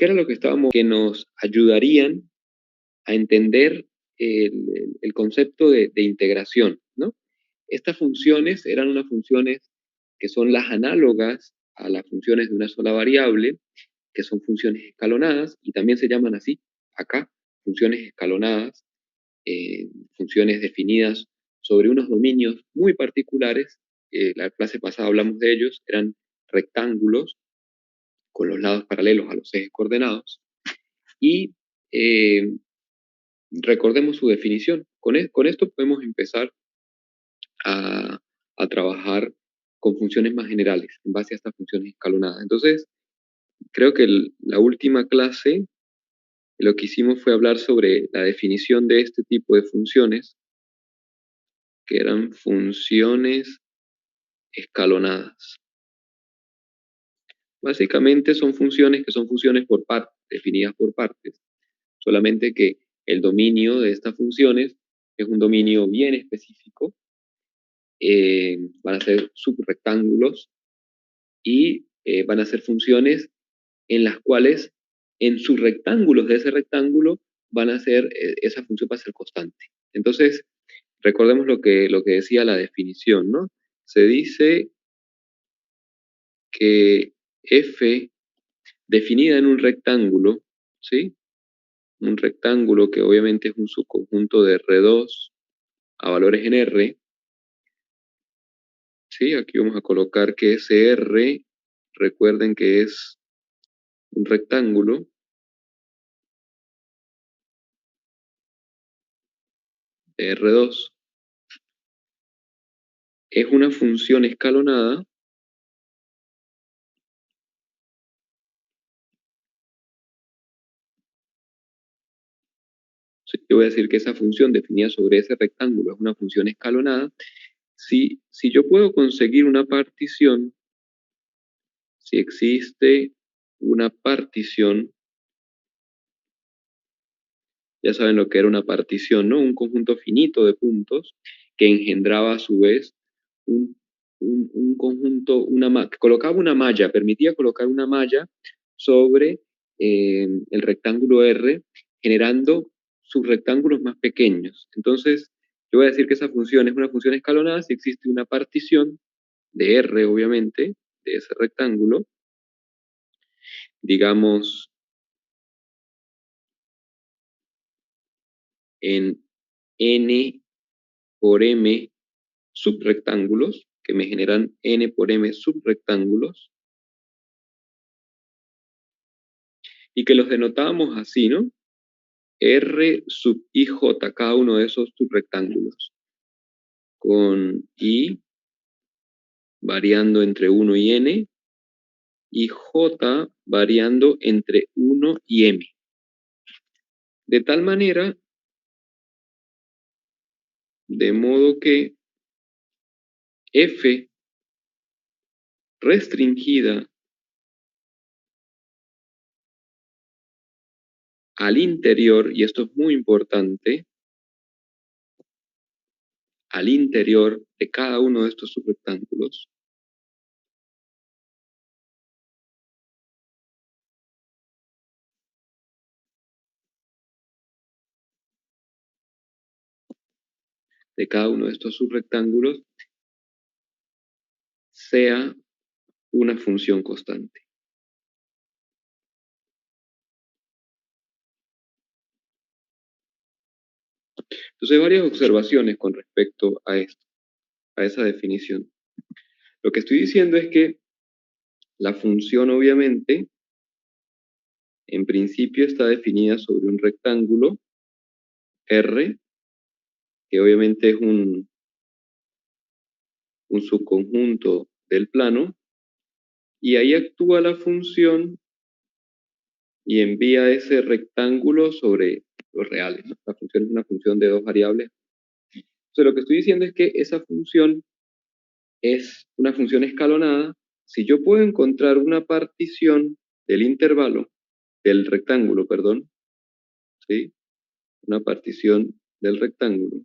¿qué era lo que estábamos, que nos ayudarían a entender el concepto de integración, ¿no? Estas funciones eran unas funciones que son las análogas a las funciones de una sola variable, que son funciones escalonadas, y también se llaman así, acá, funciones escalonadas, funciones definidas sobre unos dominios muy particulares. La clase pasada hablamos de ellos, eran rectángulos con los lados paralelos a los ejes coordenados, y recordemos su definición. Con esto podemos empezar a, a trabajar con funciones más generales, en base a estas funciones escalonadas. Entonces, creo que la última clase lo que hicimos fue hablar sobre la definición de este tipo de funciones, que eran funciones escalonadas. Básicamente son funciones que son funciones por partes, definidas por partes, solamente que el dominio de estas funciones es un dominio bien específico. Van a ser subrectángulos y van a ser funciones en las cuales en subrectángulos de ese rectángulo van a ser, esa función va a ser constante. Entonces, recordemos lo que decía la definición, ¿no? Se dice que f definida en un rectángulo, ¿sí? Un rectángulo que obviamente es un subconjunto de R2 a valores en R, ¿sí? Aquí vamos a colocar que ese R, recuerden que es un rectángulo, R2, es una función escalonada, yo voy a decir que esa función definida sobre ese rectángulo es una función escalonada. Si yo puedo conseguir una partición, si existe una partición, ya saben lo que era una partición, ¿no? Un conjunto finito de puntos que engendraba a su vez un conjunto, que colocaba una malla, permitía colocar una malla sobre el rectángulo R, generando subrectángulos más pequeños. Entonces, yo voy a decir que esa función es una función escalonada si existe una partición de R, obviamente, de ese rectángulo, digamos, en n por m subrectángulos, que me generan n por m subrectángulos, y que los denotábamos así, ¿no? R sub ij, cada uno de esos subrectángulos, con i variando entre 1 y n, y j variando entre 1 y m. De tal manera, de modo que f restringida al interior, y esto es muy importante, al interior de cada uno de estos subrectángulos, de cada uno de estos subrectángulos, sea una función constante. Entonces, hay varias observaciones con respecto a esto, a esa definición. Lo que estoy diciendo es que la función, obviamente, en principio está definida sobre un rectángulo R, que obviamente es un subconjunto del plano, y ahí actúa la función y envía ese rectángulo sobre los reales, ¿no? La función es una función de dos variables. Entonces, lo que estoy diciendo es que esa función es una función escalonada. Si yo puedo encontrar una partición del intervalo, del rectángulo, perdón, ¿sí? Una partición del rectángulo,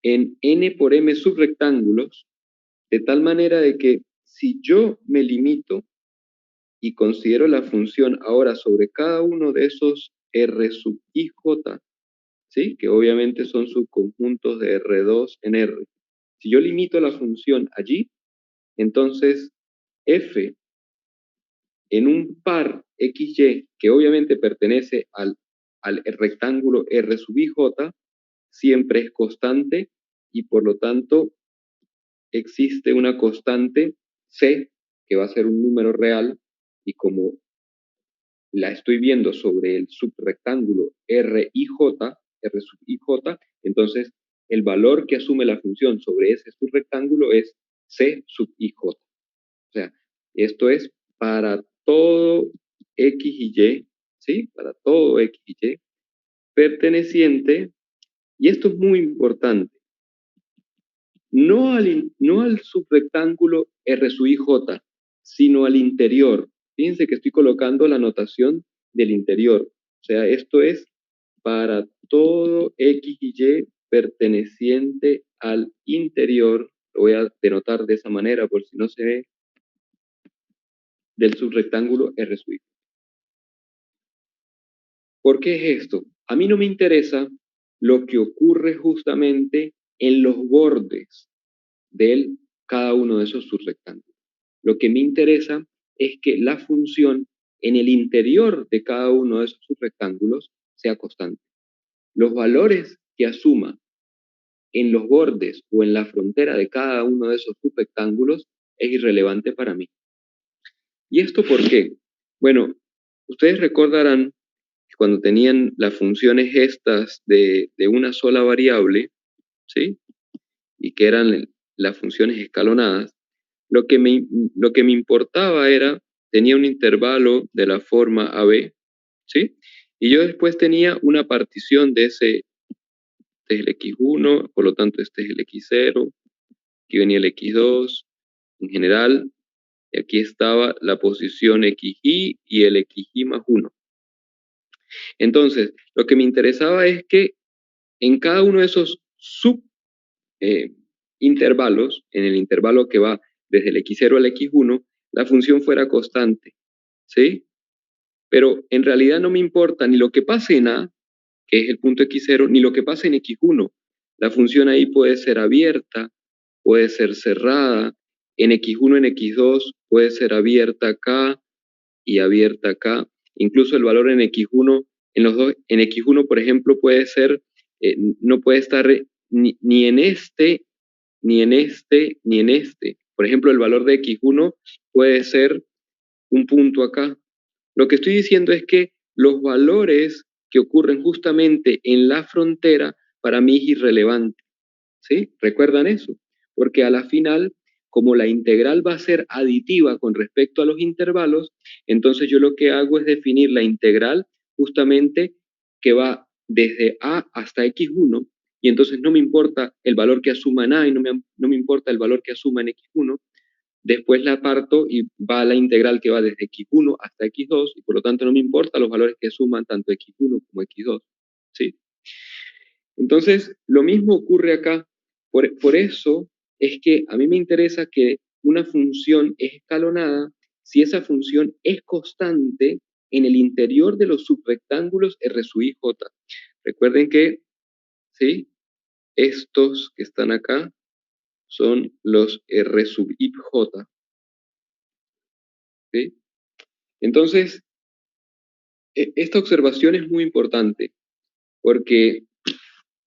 en n por m subrectángulos, de tal manera de que si yo me limito y considero la función ahora sobre cada uno de esos R sub ij, ¿sí? Que obviamente son subconjuntos de R2 en R. Si yo limito la función allí, entonces f en un par XY, que obviamente pertenece al rectángulo R sub ij, siempre es constante y por lo tanto existe una constante C que va a ser un número real y como la estoy viendo sobre el subrectángulo RIJ, R sub IJ, entonces el valor que asume la función sobre ese subrectángulo es C sub IJ. O sea, esto es para todo X y Y, ¿sí? Para todo X y Y perteneciente, y esto es muy importante, no al subrectángulo R sub IJ, sino al interior. Fíjense que estoy colocando la notación del interior. O sea, esto es para todo X y Y perteneciente al interior. Lo voy a denotar de esa manera por si no se ve, del subrectángulo R sub I. ¿Por qué es esto? A mí no me interesa lo que ocurre justamente en los bordes de cada uno de esos subrectángulos. Lo que me interesa es que la función en el interior de cada uno de esos subrectángulos sea constante. Los valores que asuma en los bordes o en la frontera de cada uno de esos subrectángulos es irrelevante para mí. ¿Y esto por qué? Bueno, ustedes recordarán que cuando tenían las funciones estas de una sola variable, ¿sí? Y que eran las funciones escalonadas, lo que me importaba era, tenía un intervalo de la forma AB, ¿sí? Y yo después tenía una partición de ese, este es el X1, por lo tanto este es el X0, aquí venía el X2, en general, y aquí estaba la posición XY y el XY más 1. Entonces, lo que me interesaba es que en cada uno de esos intervalos, en el intervalo que va desde el X0 al X1, la función fuera constante, ¿sí? Pero en realidad no me importa ni lo que pase en A, que es el punto X0, ni lo que pase en X1. La función ahí puede ser abierta, puede ser cerrada, en X1, en X2, puede ser abierta acá y abierta acá. Incluso el valor en X1, en los dos, en X1, por ejemplo, puede ser, no puede estar ni en este, ni en este, ni en este. Por ejemplo, el valor de X1 puede ser un punto acá. Lo que estoy diciendo es que los valores que ocurren justamente en la frontera para mí es irrelevante, ¿sí? ¿Recuerdan eso? Porque a la final, como la integral va a ser aditiva con respecto a los intervalos, entonces yo lo que hago es definir la integral justamente que va desde A hasta X1, y entonces no me importa el valor que asuma en A y no me importa el valor que asuma en X1, después la parto y va a la integral que va desde X1 hasta X2, y por lo tanto no me importa los valores que suman tanto X1 como X2, ¿sí? Entonces, lo mismo ocurre acá. Por eso es que a mí me interesa que una función es escalonada si esa función es constante en el interior de los subrectángulos R sub I, J. Recuerden que, ¿sí? Estos que están acá son los R sub I, J, ¿sí? Entonces, esta observación es muy importante porque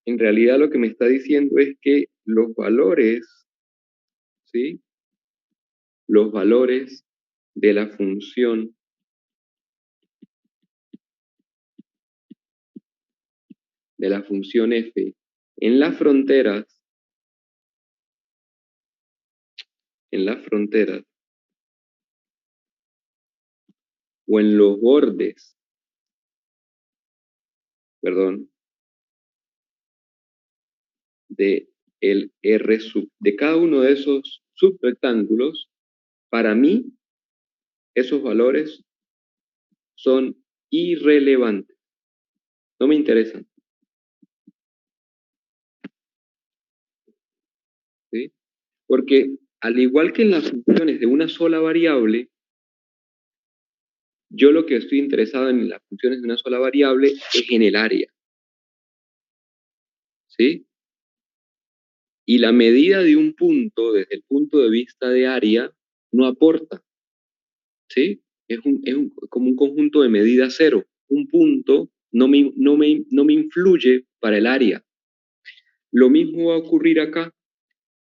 en realidad lo que me está diciendo es que los valores, ¿sí? Los valores de la función f en las fronteras, o en los bordes, perdón, de el R sub, de cada uno de esos subrectángulos, para mí esos valores son irrelevantes, no me interesan, ¿sí? Porque al igual que en las funciones de una sola variable, Yo lo que estoy interesado en las funciones de una sola variable es en el área, ¿sí? Y la medida de un punto, desde el punto de vista de área, no aporta, ¿sí? Como un conjunto de medida cero. Un punto no me influye para el área. Lo mismo va a ocurrir acá.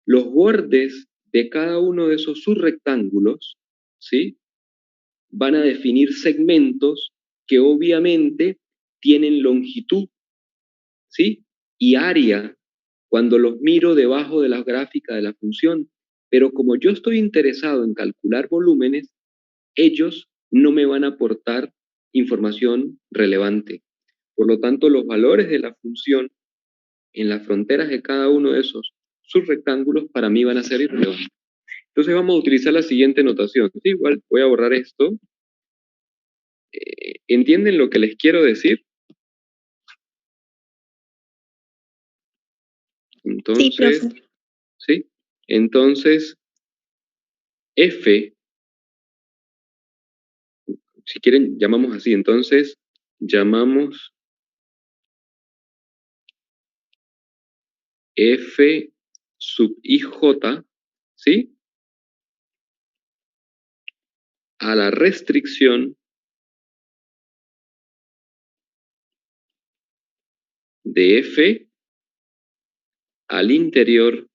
Los bordes de cada uno de esos subrectángulos, ¿sí? Van a definir segmentos que obviamente tienen longitud, ¿sí? Y área cuando los miro debajo de la gráfica de la función. Pero como yo estoy interesado en calcular volúmenes, ellos no me van a aportar información relevante. Por lo tanto, los valores de la función en las fronteras de cada uno de esos subrectángulos para mí van a ser irrelevantes. Entonces vamos a utilizar la siguiente notación. Sí, igual voy a borrar esto. ¿Entienden lo que les quiero decir? Entonces, sí, profe. ¿sí? Entonces, F, si quieren, llamamos así. Entonces, llamamos F sub IJ, ¿sí? A la restricción de F al interior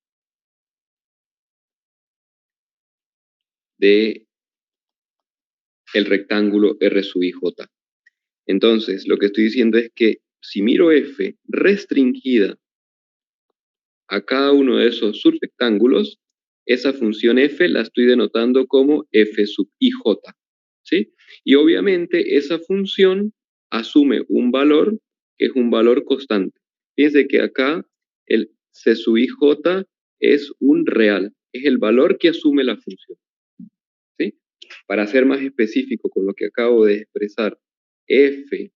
de el rectángulo R sub IJ. Entonces, lo que estoy diciendo es que si miro F restringida a cada uno de esos subrectángulos, esa función F la estoy denotando como F sub IJ, ¿sí? Y obviamente esa función asume un valor que es un valor constante. Fíjense que acá el C sub IJ es un real, es el valor que asume la función, ¿sí? Para ser más específico con lo que acabo de expresar, F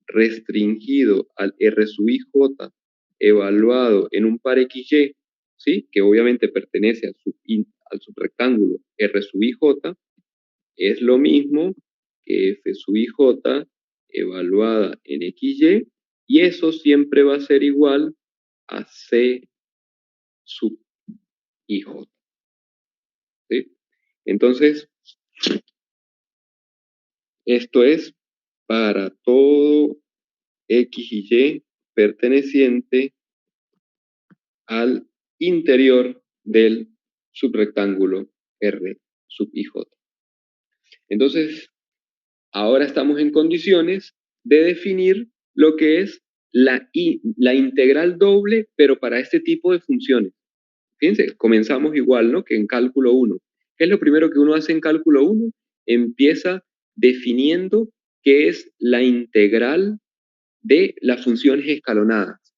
restringido al R sub IJ evaluado en un par XY, ¿sí? Que obviamente pertenece al subrectángulo R sub IJ, es lo mismo que F sub IJ evaluada en XY, y eso siempre va a ser igual a C sub IJ, ¿sí? Entonces, esto es para todo X y Y perteneciente al interior del subrectángulo R sub IJ. Entonces, ahora estamos en condiciones de definir lo que es la integral doble, pero para este tipo de funciones. Fíjense, comenzamos igual, ¿no? Que en cálculo 1. ¿Qué es lo primero que uno hace en cálculo 1? Empieza definiendo qué es la integral de las funciones escalonadas,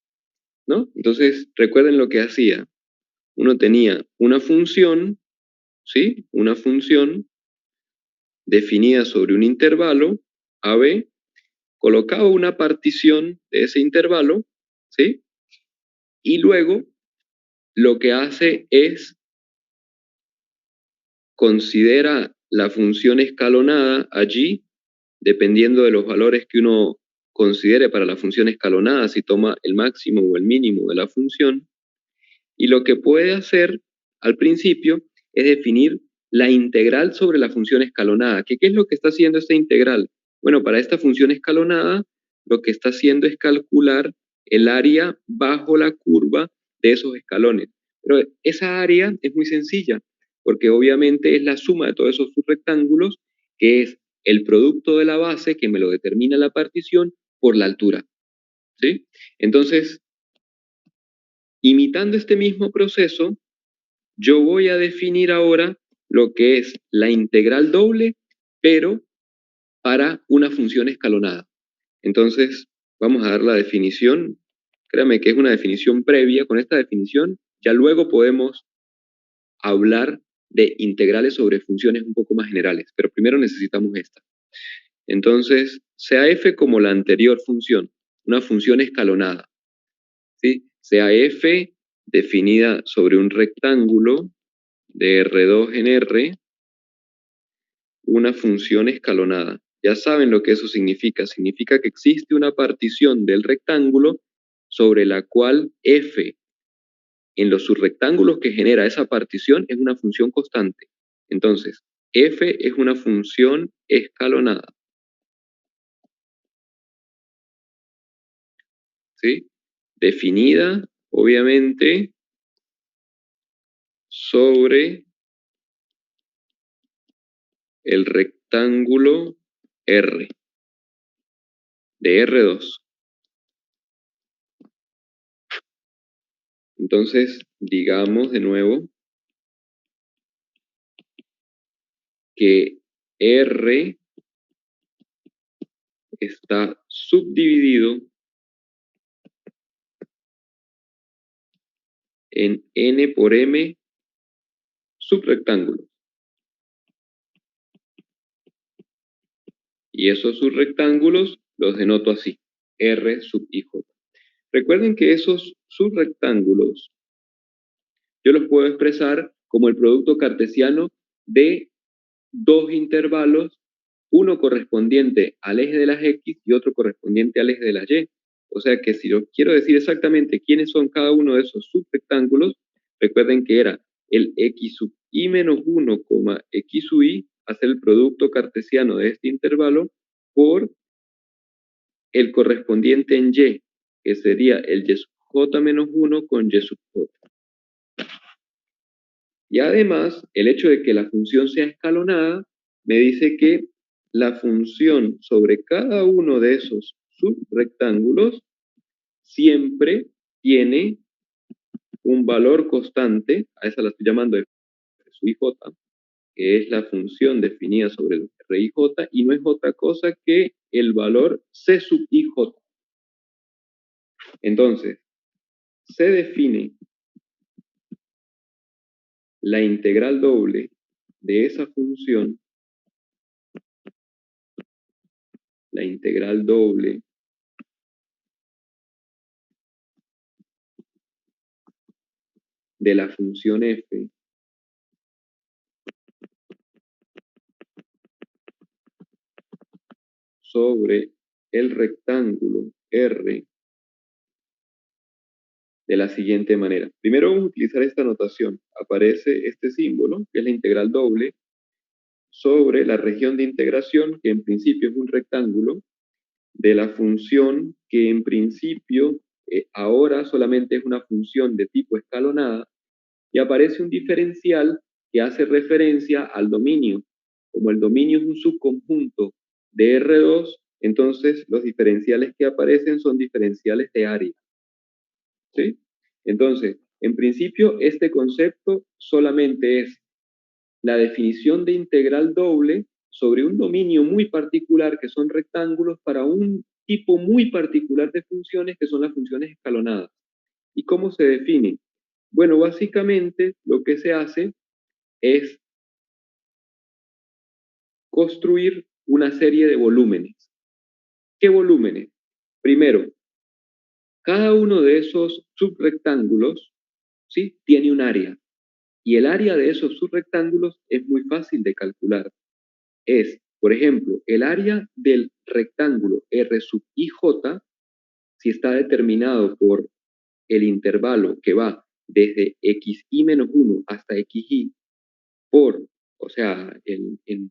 ¿no? Entonces, recuerden lo que hacía. Uno tenía una función, ¿sí? Una función definida sobre un intervalo, AB, colocaba una partición de ese intervalo, ¿sí? Y luego lo que hace es considera la función escalonada allí, dependiendo de los valores que uno considere para la función escalonada, si toma el máximo o el mínimo de la función, y lo que puede hacer al principio es definir la integral sobre la función escalonada. ¿Qué es lo que está haciendo esta integral? Bueno, para esta función escalonada, lo que está haciendo es calcular el área bajo la curva de esos escalones. Pero esa área es muy sencilla, porque obviamente es la suma de todos esos subrectángulos, que es el producto de la base, que me lo determina la partición, por la altura, ¿sí? Entonces, imitando este mismo proceso, yo voy a definir ahora lo que es la integral doble, pero para una función escalonada. Entonces, vamos a dar la definición. Créame que es una definición previa. Con esta definición, ya luego podemos hablar de integrales sobre funciones un poco más generales, pero primero necesitamos esta. Entonces, sea f como la anterior función, una función escalonada, ¿sí? Sea f definida sobre un rectángulo de R2 en R, una función escalonada. ya saben lo que eso significa. Significa que existe una partición del rectángulo sobre la cual f en los subrectángulos que genera esa partición es una función constante. Entonces, f es una función escalonada. ¿Sí? Definida, obviamente, sobre el rectángulo R, de R2. Entonces, digamos de nuevo que R está subdividido en n por m subrectángulos. Y esos subrectángulos los denoto así, R sub i j. Recuerden que esos subrectángulos yo los puedo expresar como el producto cartesiano de dos intervalos, uno correspondiente al eje de las X y otro correspondiente al eje de las Y. O sea que si yo quiero decir exactamente quiénes son cada uno de esos subrectángulos, recuerden que era el X sub i menos 1, X sub i, hacer el producto cartesiano de este intervalo por el correspondiente en Y, que sería el Y sub j menos 1 con Y sub j. Y además, el hecho de que la función sea escalonada me dice que la función sobre cada uno de esos subrectángulos siempre tiene un valor constante, a esa la estoy llamando f sub i j, que es la función definida sobre el r i j, y no es otra cosa que el valor c sub i j. Entonces, se define la integral doble de esa función, la integral doble de la función f sobre el rectángulo R de la siguiente manera. Primero vamos a utilizar esta notación. Aparece este símbolo, que es la integral doble, sobre la región de integración, que en principio es un rectángulo, de la función que en principio ahora solamente es una función de tipo escalonada, y aparece un diferencial que hace referencia al dominio. Como el dominio es un subconjunto de R2, entonces los diferenciales que aparecen son diferenciales de área. ¿Sí? Entonces, en principio, este concepto solamente es la definición de integral doble sobre un dominio muy particular que son rectángulos para un tipo muy particular de funciones que son las funciones escalonadas. ¿Y cómo se define? Bueno, básicamente lo que se hace es construir una serie de volúmenes. ¿Qué volúmenes? Primero, cada uno de esos subrectángulos, ¿sí?, tiene un área. Y el área de esos subrectángulos es muy fácil de calcular. Es, por ejemplo, el área del rectángulo R sub IJ, si está determinado por el intervalo que va desde xi menos 1 hasta xi por, o sea, el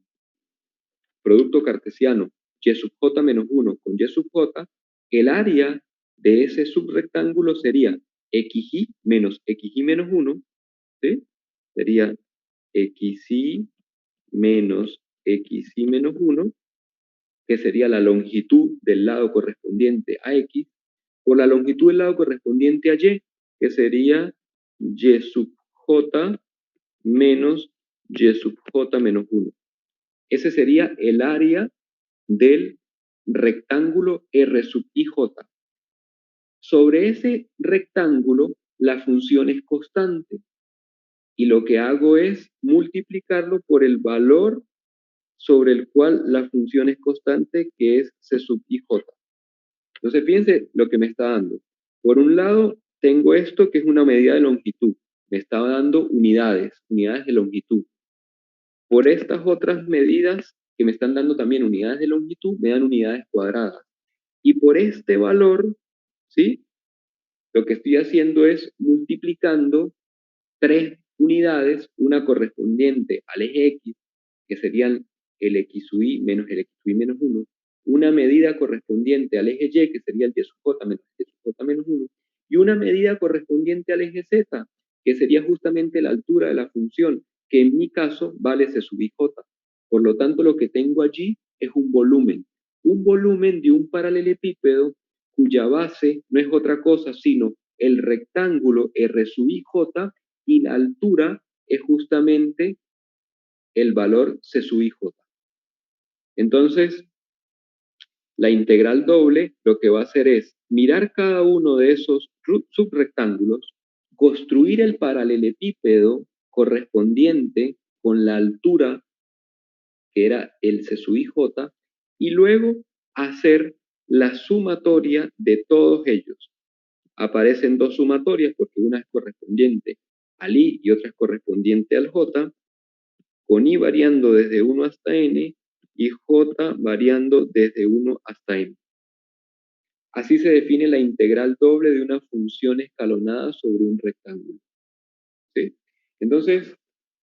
producto cartesiano y sub j menos 1 con y sub j, el área de ese subrectángulo sería xi menos 1, ¿sí? Sería xi menos xi menos 1, que sería la longitud del lado correspondiente a x, por la longitud del lado correspondiente a y, que sería y sub j menos y sub j menos 1. Ese sería el área del rectángulo R sub ij. Sobre ese rectángulo, la función es constante. Y lo que hago es multiplicarlo por el valor sobre el cual la función es constante, que es c sub ij. Entonces, fíjense lo que me está dando. Por un lado, tengo esto que es una medida de longitud. Me está dando unidades de longitud. Por estas otras medidas que me están dando también unidades de longitud, me dan unidades cuadradas. Y por este valor, ¿sí? Lo que estoy haciendo es multiplicando 3 unidades, una correspondiente al eje X, que serían el X sub Y menos el X sub Y menos 1, una medida correspondiente al eje Y, que sería el Y sub J menos el Y sub J menos 1, y una medida correspondiente al eje Z, que sería justamente la altura de la función, que en mi caso vale C sub IJ. Por lo tanto, lo que tengo allí es un volumen de un paralelepípedo cuya base no es otra cosa sino el rectángulo R sub IJ, y la altura es justamente el valor C sub IJ. Entonces, la integral doble lo que va a hacer es mirar cada uno de esos subrectángulos, construir el paralelepípedo correspondiente con la altura que era el C sub IJ, y luego hacer la sumatoria de todos ellos. Aparecen dos sumatorias porque una es correspondiente al I y otra es correspondiente al J, con I variando desde 1 hasta N y J variando desde 1 hasta N. Así se define la integral doble de una función escalonada sobre un rectángulo. ¿Sí? Entonces,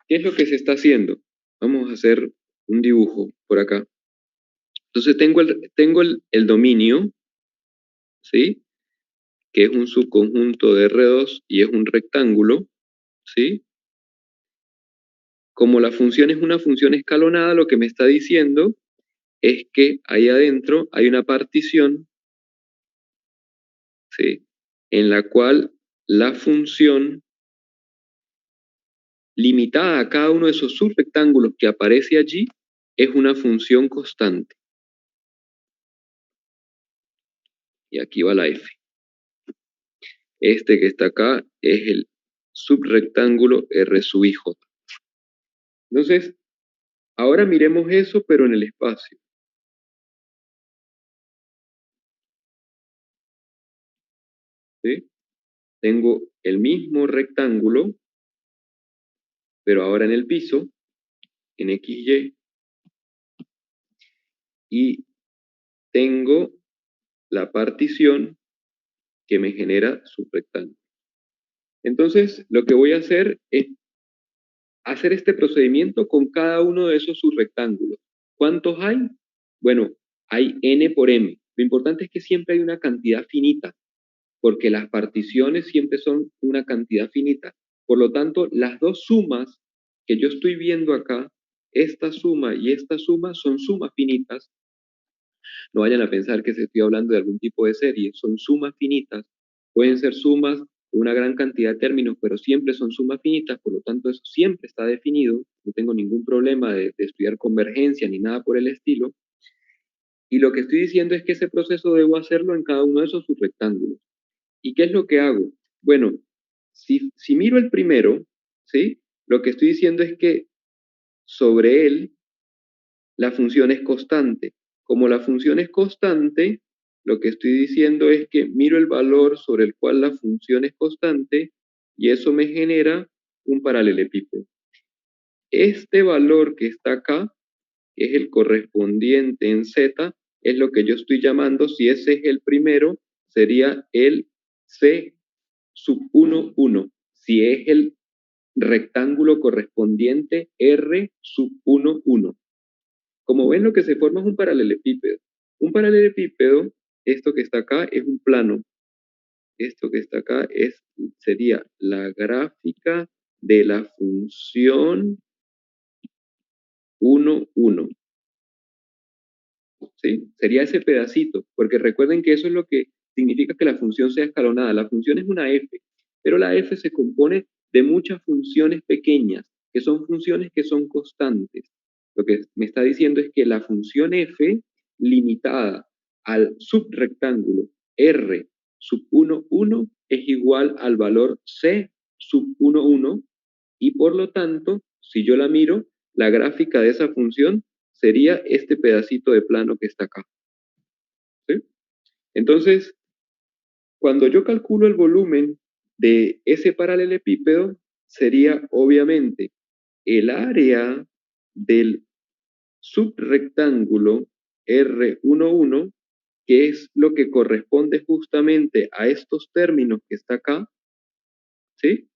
¿qué es lo que se está haciendo? Vamos a hacer un dibujo por acá. Entonces tengo el dominio, ¿sí? Que es un subconjunto de R2 y es un rectángulo, ¿sí? Como la función es una función escalonada, lo que me está diciendo es que ahí adentro hay una partición, ¿sí? En la cual la función limitada a cada uno de esos subrectángulos que aparece allí es una función constante. Y aquí va la f. Este que está acá es el subrectángulo R sub IJ. Entonces, ahora miremos eso, pero en el espacio. ¿Sí? Tengo el mismo rectángulo, pero ahora en el piso, en XY, y tengo la partición que me genera subrectángulo. Entonces, lo que voy a hacer es hacer este procedimiento con cada uno de esos subrectángulos. ¿Cuántos hay? Bueno, hay n por m. Lo importante es que siempre hay una cantidad finita, porque las particiones siempre son una cantidad finita. Por lo tanto, las dos sumas que yo estoy viendo acá, esta suma y esta suma, son sumas finitas. No vayan a pensar que se estoy hablando de algún tipo de serie, son sumas finitas. Pueden ser sumas, una gran cantidad de términos, pero siempre son sumas finitas, por lo tanto eso siempre está definido, no tengo ningún problema de estudiar convergencia ni nada por el estilo. Y lo que estoy diciendo es que ese proceso debo hacerlo en cada uno de esos subrectángulos. ¿Y qué es lo que hago? Bueno, si miro el primero, ¿sí? Lo que estoy diciendo es que sobre él la función es constante. Como la función es constante, lo que estoy diciendo es que miro el valor sobre el cual la función es constante y eso me genera un paralelepípedo. Este valor que está acá, que es el correspondiente en Z, es lo que yo estoy llamando, si ese es el primero, sería el C sub 1, 1. Si es el rectángulo correspondiente, R sub 1, 1. Como ven, lo que se forma es un paralelepípedo. Un paralelepípedo, esto que está acá, es un plano. Esto que está acá sería la gráfica de la función 1, 1. ¿Sí? Sería ese pedacito, porque recuerden que eso es lo que significa que la función sea escalonada. La función es una f, pero la f se compone de muchas funciones pequeñas, que son funciones que son constantes. Lo que me está diciendo es que la función f limitada al subrectángulo R sub 1, 1 es igual al valor C sub 1, 1, y por lo tanto, si yo la miro, la gráfica de esa función sería este pedacito de plano que está acá. ¿Sí? Entonces, cuando yo calculo el volumen de ese paralelepípedo, sería obviamente el área del subrectángulo R11, que es lo que corresponde justamente a estos términos que está acá, ¿sí?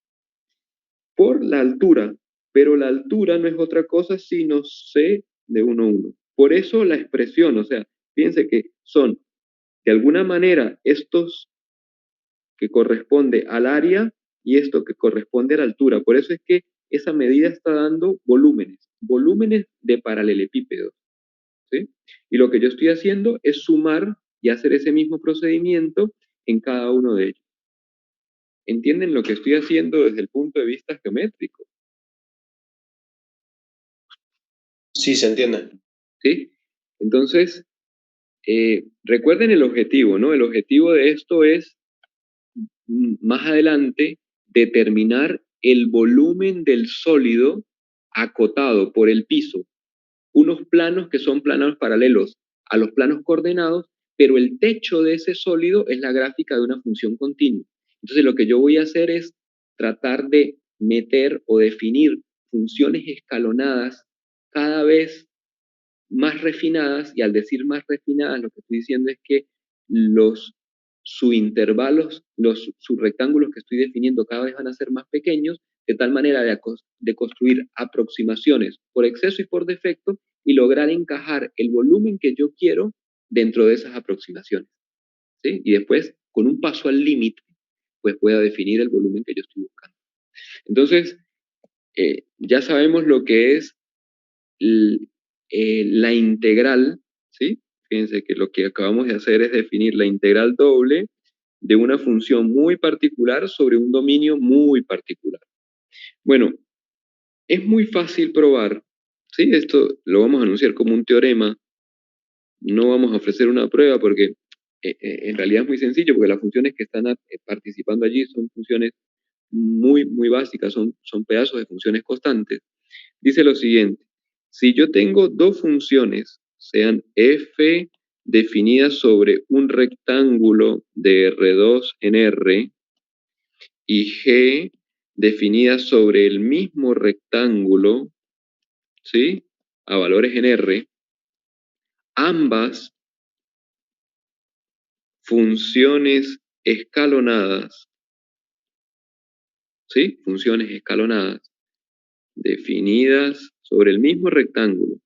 Por la altura, pero la altura no es otra cosa sino C de 1, 1. Por eso la expresión, o sea, fíjense que son de alguna manera estos que corresponde al área y esto que corresponde a la altura. Por eso es que esa medida está dando volúmenes, volúmenes de paralelepípedos, ¿sí? Y lo que yo estoy haciendo es sumar y hacer ese mismo procedimiento en cada uno de ellos. ¿Entienden lo que estoy haciendo desde el punto de vista geométrico? Sí, se entiende. ¿Sí? Entonces, recuerden el objetivo, ¿no? El objetivo de esto es, más adelante, determinar el volumen del sólido acotado por el piso. Unos planos que son planos paralelos a los planos coordenados, pero el techo de ese sólido es la gráfica de una función continua. Entonces, lo que yo voy a hacer es tratar de meter o definir funciones escalonadas cada vez más refinadas, y al decir más refinadas, lo que estoy diciendo es que los subintervalos, los subrectángulos que estoy definiendo cada vez van a ser más pequeños, de tal manera de construir aproximaciones por exceso y por defecto y lograr encajar el volumen que yo quiero dentro de esas aproximaciones, ¿sí? Y después, con un paso al límite, pues pueda definir el volumen que yo estoy buscando. Entonces, ya sabemos lo que es la integral, ¿sí? Fíjense que lo que acabamos de hacer es definir la integral doble de una función muy particular sobre un dominio muy particular. Bueno, es muy fácil probar, ¿sí? Esto lo vamos a anunciar como un teorema, no vamos a ofrecer una prueba porque en realidad es muy sencillo, porque las funciones que están participando allí son funciones muy, muy básicas, son pedazos de funciones constantes. Dice lo siguiente: si yo tengo dos funciones, sean f definidas sobre un rectángulo de R2 en R y g definidas sobre el mismo rectángulo, ¿sí? A valores en R, ambas funciones escalonadas, ¿sí? Funciones escalonadas definidas sobre el mismo rectángulo,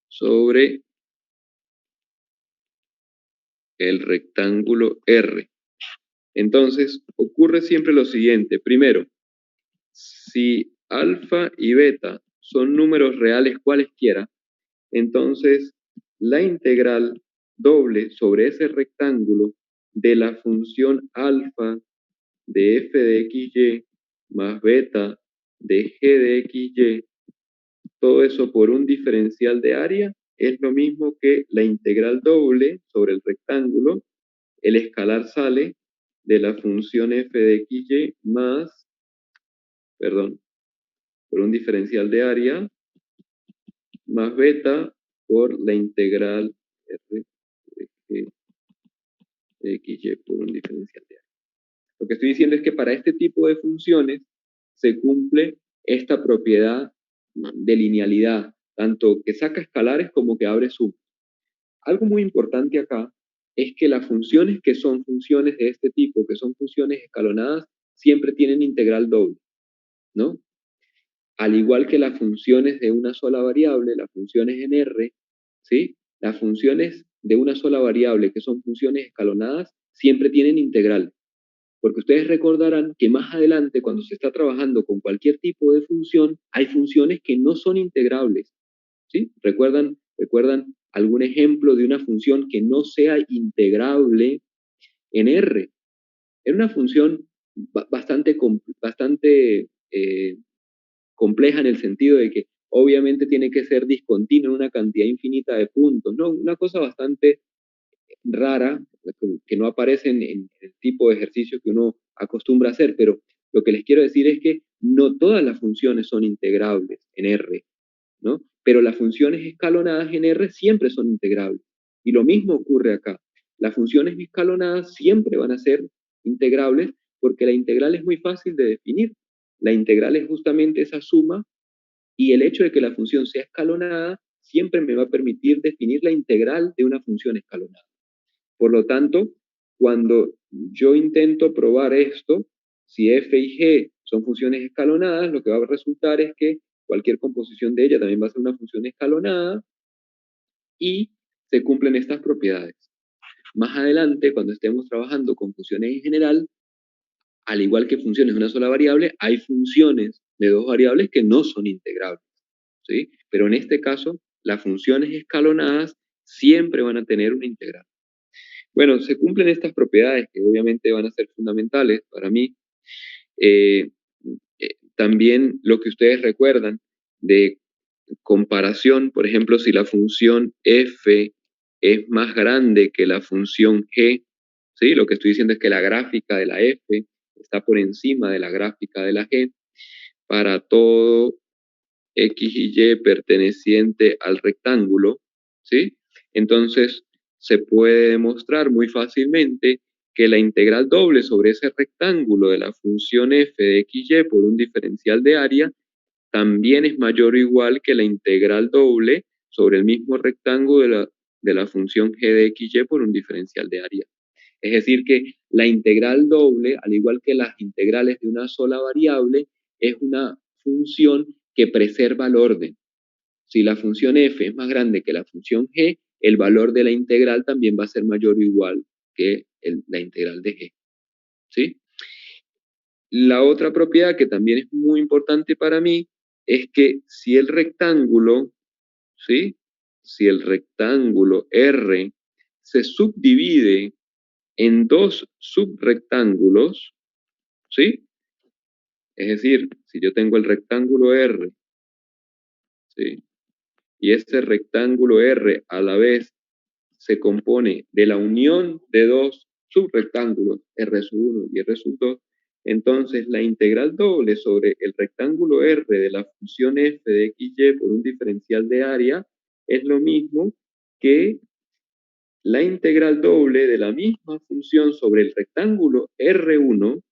sobre el rectángulo R. Entonces, ocurre siempre lo siguiente. Primero, si alfa y beta son números reales cualesquiera, entonces la integral doble sobre ese rectángulo de la función alfa de f de xy más beta de g de xy, todo eso por un diferencial de área, es lo mismo que la integral doble sobre el rectángulo. El escalar sale de la función f de xy más, perdón, por un diferencial de área, más beta por la integral r de xy por un diferencial de área. Lo que estoy diciendo es que para este tipo de funciones se cumple esta propiedad de linealidad, tanto que saca escalares como que abre sumas. Algo muy importante acá es que las funciones que son funciones de este tipo, que son funciones escalonadas, siempre tienen integral doble, ¿no? Al igual que las funciones de una sola variable, las funciones en R, ¿sí? Las funciones de una sola variable, que son funciones escalonadas, siempre tienen integral. Porque ustedes recordarán que más adelante, cuando se está trabajando con cualquier tipo de función, hay funciones que no son integrables, ¿sí? ¿Recuerdan algún ejemplo de una función que no sea integrable en R? Era una función bastante compleja en el sentido de que obviamente tiene que ser discontinua en una cantidad infinita de puntos, ¿no? Una cosa bastante rara, que no aparece en el tipo de ejercicio que uno acostumbra a hacer, pero lo que les quiero decir es que no todas las funciones son integrables en R, ¿no? Pero las funciones escalonadas en R siempre son integrables. Y lo mismo ocurre acá. Las funciones escalonadas siempre van a ser integrables porque la integral es muy fácil de definir. La integral es justamente esa suma Y el hecho de que la función sea escalonada siempre me va a permitir definir la integral de una función escalonada. Por lo tanto, cuando yo intento probar esto, si f y g son funciones escalonadas, lo que va a resultar es que cualquier composición de ella también va a ser una función escalonada y se cumplen estas propiedades. Más adelante, cuando estemos trabajando con funciones en general, al igual que funciones de una sola variable, hay funciones de dos variables que no son integrables, ¿sí? Pero en este caso, las funciones escalonadas siempre van a tener una integral. Bueno, se cumplen estas propiedades que obviamente van a ser fundamentales para mí. También lo que ustedes recuerdan de comparación, por ejemplo, si la función f es más grande que la función g, ¿sí? Lo que estoy diciendo es que la gráfica de la f está por encima de la gráfica de la g para todo x y y perteneciente al rectángulo, ¿sí? Entonces, se puede demostrar muy fácilmente que la integral doble sobre ese rectángulo de la función f de x y por un diferencial de área también es mayor o igual que la integral doble sobre el mismo rectángulo de la función g de x y por un diferencial de área. Es decir, que la integral doble, al igual que las integrales de una sola variable, es una función que preserva el orden. Si la función f es más grande que la función g, el valor de la integral también va a ser mayor o igual que la integral de g. ¿Sí? La otra propiedad que también es muy importante para mí es que si el rectángulo, ¿sí? Si el rectángulo R se subdivide en dos subrectángulos, ¿sí? Es decir, si yo tengo el rectángulo R, ¿sí? Y ese rectángulo R a la vez se compone de la unión de dos subrectángulos, R sub 1 y R sub 2, entonces la integral doble sobre el rectángulo R de la función f de xy por un diferencial de área es lo mismo que la integral doble de la misma función sobre el rectángulo R1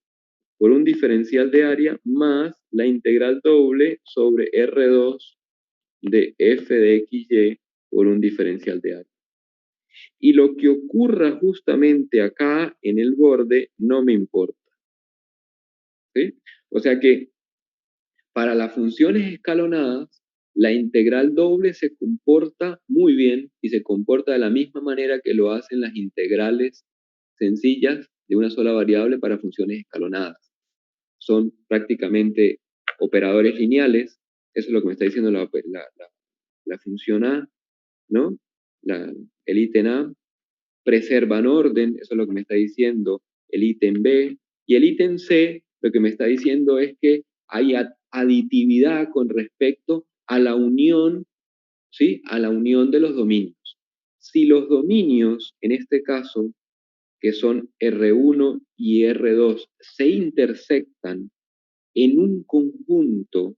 por un diferencial de área más la integral doble sobre R2 de f de xy por un diferencial de área. Y lo que ocurra justamente acá en el borde no me importa. ¿Sí? O sea que para las funciones escalonadas, la integral doble se comporta muy bien y se comporta de la misma manera que lo hacen las integrales sencillas de una sola variable para funciones escalonadas. Son prácticamente operadores lineales, eso es lo que me está diciendo la función A, ¿no? El ítem A, preservan orden, eso es lo que me está diciendo el ítem B, y el ítem C lo que me está diciendo es que hay aditividad con respecto a la unión, ¿sí? A la unión de los dominios. Si los dominios, en este caso, que son R1 y R2, se intersectan en un conjunto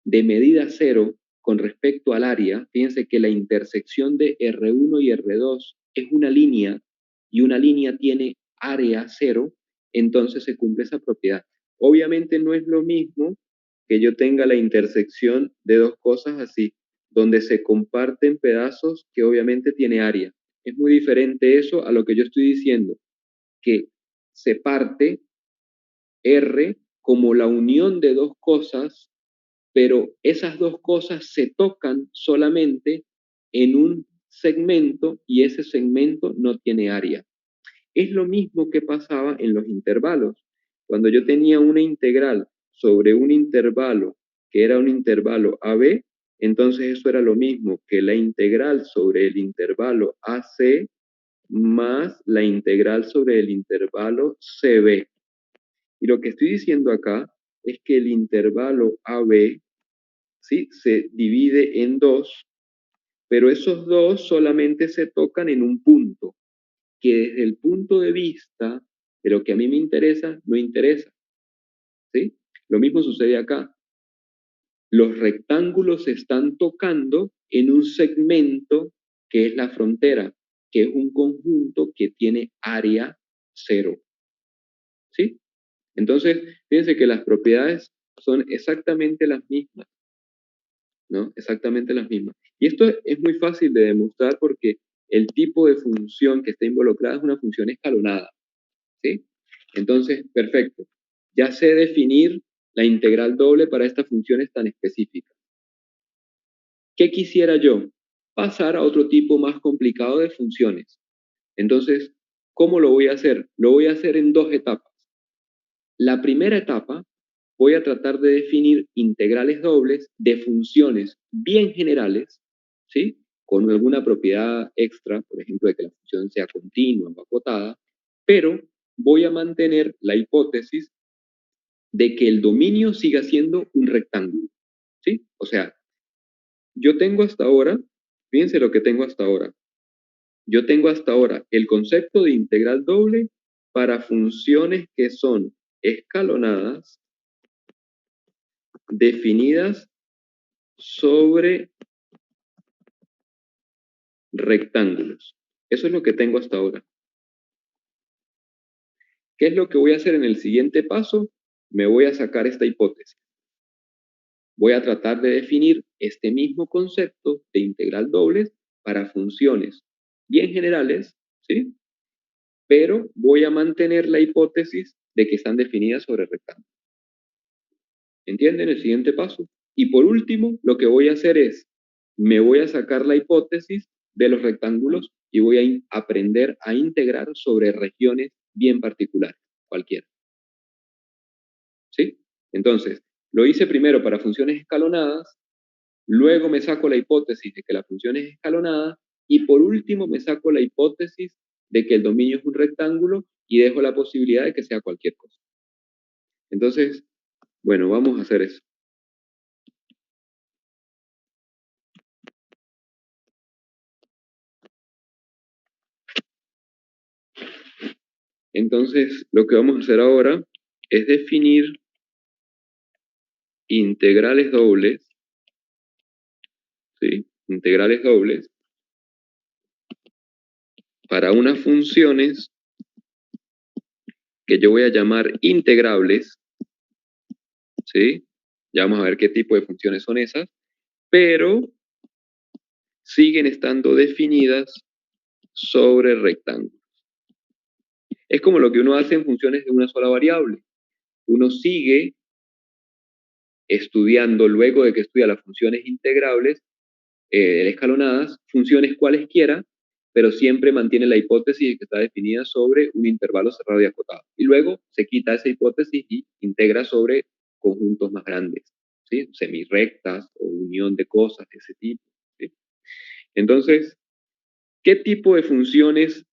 de medida cero con respecto al área, fíjense que la intersección de R1 y R2 es una línea y una línea tiene área cero, entonces se cumple esa propiedad. Obviamente no es lo mismo que yo tenga la intersección de dos cosas así, donde se comparten pedazos que obviamente tiene área. Es muy diferente eso a lo que yo estoy diciendo, que se parte R como la unión de dos cosas, pero esas dos cosas se tocan solamente en un segmento y ese segmento no tiene área. Es lo mismo que pasaba en los intervalos. Cuando yo tenía una integral sobre un intervalo que era un intervalo AB, entonces eso era lo mismo que la integral sobre el intervalo AC más la integral sobre el intervalo CB. Y lo que estoy diciendo acá es que el intervalo AB, ¿sí?, se divide en dos, pero esos dos solamente se tocan en un punto, que desde el punto de vista de lo que a mí me interesa, no interesa. ¿Sí? Lo mismo sucede acá. Los rectángulos se están tocando en un segmento que es la frontera, que es un conjunto que tiene área cero. ¿Sí? Entonces, fíjense que las propiedades son exactamente las mismas. ¿no? Exactamente las mismas. Y esto es muy fácil de demostrar porque el tipo de función que está involucrada es una función escalonada, ¿sí? Entonces, perfecto. Ya sé definir la integral doble para estas funciones tan específicas. ¿Qué quisiera yo? Pasar a otro tipo más complicado de funciones. Entonces, ¿cómo lo voy a hacer? Lo voy a hacer en dos etapas. La primera etapa, voy a tratar de definir integrales dobles de funciones bien generales, ¿sí? Con alguna propiedad extra, por ejemplo, de que la función sea continua o acotada, pero voy a mantener la hipótesis de que el dominio siga siendo un rectángulo, ¿sí? O sea, yo tengo hasta ahora, fíjense lo que tengo hasta ahora. Yo tengo hasta ahora el concepto de integral doble para funciones que son escalonadas, definidas sobre rectángulos. Eso es lo que tengo hasta ahora. ¿Qué es lo que voy a hacer en el siguiente paso? Me voy a sacar esta hipótesis. Voy a tratar de definir este mismo concepto de integral dobles para funciones bien generales, ¿sí? Pero voy a mantener la hipótesis de que están definidas sobre rectángulos. ¿Entienden el siguiente paso? Y por último, lo que voy a hacer es, me voy a sacar la hipótesis de los rectángulos y voy a aprender a integrar sobre regiones bien particulares, cualquiera. ¿Sí? Entonces, lo hice primero para funciones escalonadas, luego me saco la hipótesis de que la función es escalonada y por último me saco la hipótesis de que el dominio es un rectángulo y dejo la posibilidad de que sea cualquier cosa. Entonces, bueno, vamos a hacer eso. Entonces, lo que vamos a hacer ahora es definir integrales dobles, ¿sí? Integrales dobles para unas funciones que yo voy a llamar integrables, ¿sí? Ya vamos a ver qué tipo de funciones son esas, pero siguen estando definidas sobre rectángulos. Es como lo que uno hace en funciones de una sola variable. Uno sigue estudiando, luego de que estudia las funciones integrables, escalonadas, funciones cualesquiera, pero siempre mantiene la hipótesis que está definida sobre un intervalo cerrado y acotado. Y luego se quita esa hipótesis y integra sobre conjuntos más grandes, ¿sí? Semirrectas o unión de cosas de ese tipo, ¿sí? Entonces, ¿qué tipo de funciones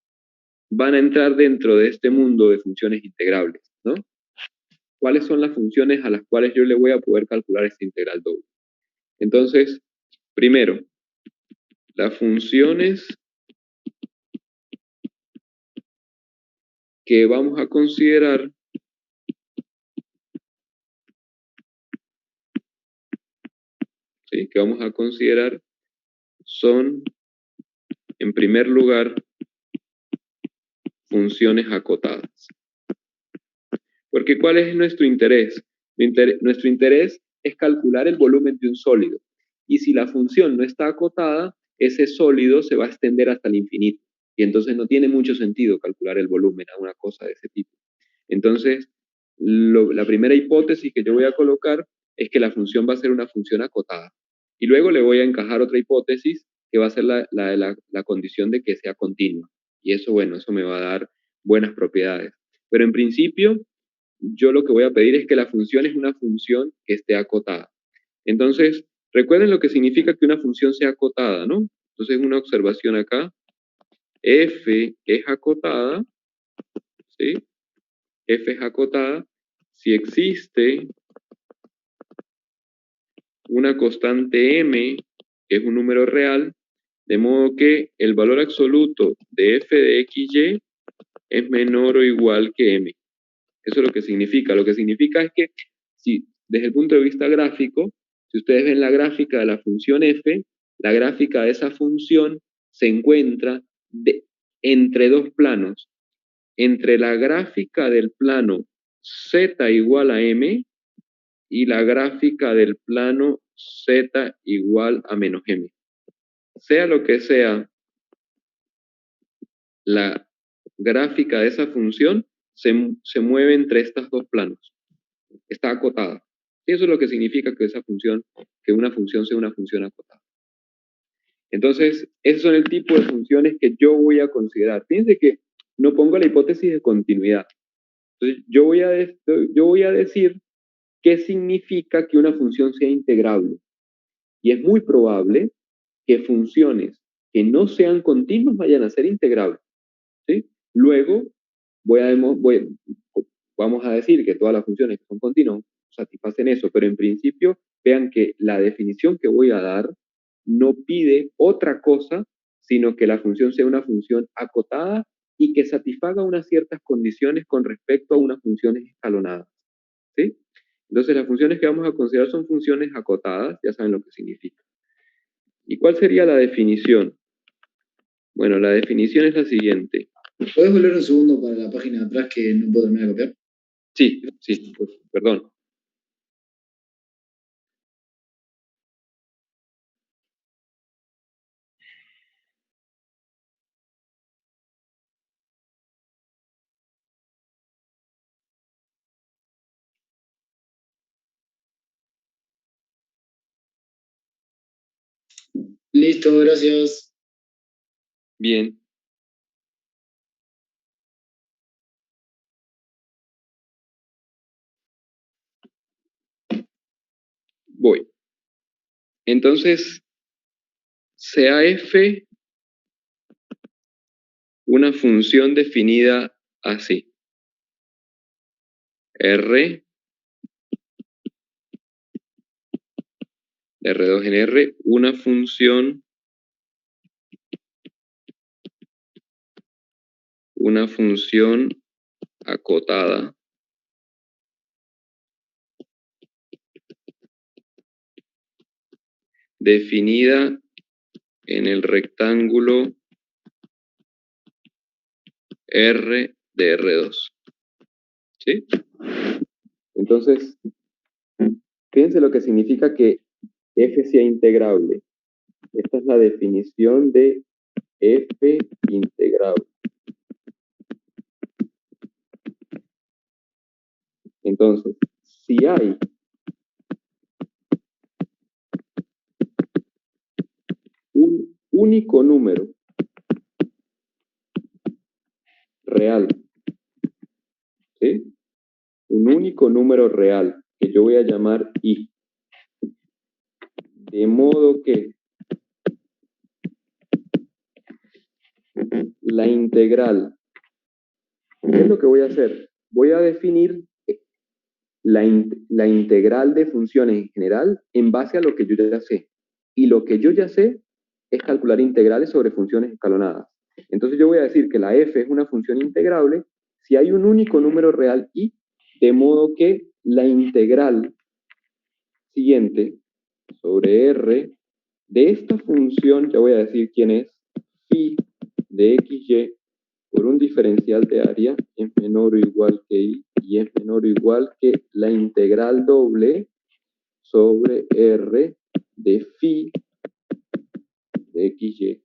van a entrar dentro de este mundo de funciones integrables, ¿no? ¿Cuáles son las funciones a las cuales yo le voy a poder calcular este integral doble? Entonces, primero, las funciones que vamos a considerar ¿sí? Que vamos a considerar son, en primer lugar, funciones acotadas. Porque ¿cuál es nuestro interés? Nuestro interés es calcular el volumen de un sólido. Y si la función no está acotada, ese sólido se va a extender hasta el infinito. Y entonces no tiene mucho sentido calcular el volumen a una cosa de ese tipo. Entonces, la primera hipótesis que yo voy a colocar es que la función va a ser una función acotada. Y luego le voy a encajar otra hipótesis que va a ser la condición de que sea continua. Y eso, bueno, eso me va a dar buenas propiedades. Pero en principio, yo lo que voy a pedir es que la función es una función que esté acotada. Entonces, recuerden lo que significa que una función sea acotada, ¿no? Entonces, una observación acá, f es acotada, ¿sí? F es acotada si existe una constante m, que es un número real, de modo que el valor absoluto de f de xy es menor o igual que m. Eso es lo que significa. Lo que significa es que si desde el punto de vista gráfico, si ustedes ven la gráfica de la función f, la gráfica de esa función se encuentra entre dos planos. Entre la gráfica del plano z igual a m y la gráfica del plano z igual a menos m. Sea lo que sea la gráfica de esa función, se mueve entre estos dos planos. Está acotada. Y eso es lo que significa que una función sea una función acotada. Entonces, esos son el tipo de funciones que yo voy a considerar. Fíjense que no pongo la hipótesis de continuidad. Entonces, yo voy a decir qué significa que una función sea integrable. Y es muy probable que funciones que no sean continuas vayan a ser integrables. ¿Sí? Luego, vamos a decir que todas las funciones que son continuas satisfacen eso, pero en principio, vean que la definición que voy a dar no pide otra cosa, sino que la función sea una función acotada y que satisfaga unas ciertas condiciones con respecto a unas funciones escalonadas. ¿Sí? Entonces, las funciones que vamos a considerar son funciones acotadas, ya saben lo que significa. ¿Y cuál sería la definición? Bueno, la definición es la siguiente. ¿Puedes volver un segundo para la página de atrás que no puedo terminar de copiar? Sí, pues, perdón. Listo, gracias. Bien. Voy. Entonces, sea f una función definida así. R, R2 en R, una función acotada definida en el rectángulo R de R2. ¿Sí? Entonces, fíjense lo que significa que f sea integrable. Esta es la definición de f integrable. Entonces, si hay un único número real, ¿sí? Un único número real que yo voy a llamar i, de modo que la integral, ¿qué es lo que voy a hacer? Voy a definir la integral de funciones en general en base a lo que yo ya sé. Y lo que yo ya sé es calcular integrales sobre funciones escalonadas. Entonces yo voy a decir que la f es una función integrable si hay un único número real i, de modo que la integral siguiente sobre r de esta función, ya voy a decir quién es, phi de xy por un diferencial de área es menor o igual que i y es menor o igual que la integral doble sobre r de phi de xy.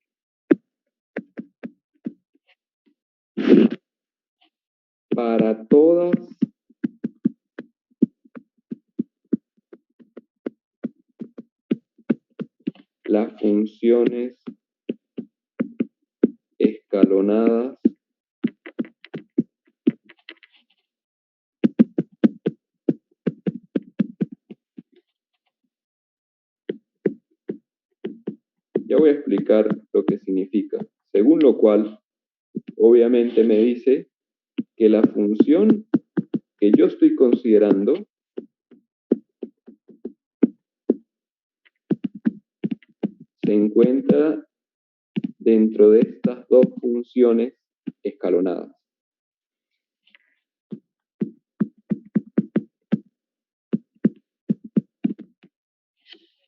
Para todas las funciones escalonadas ya voy a explicar lo que significa. Según lo cual, obviamente me dice que la función que yo estoy considerando se encuentra dentro de estas dos funciones escalonadas.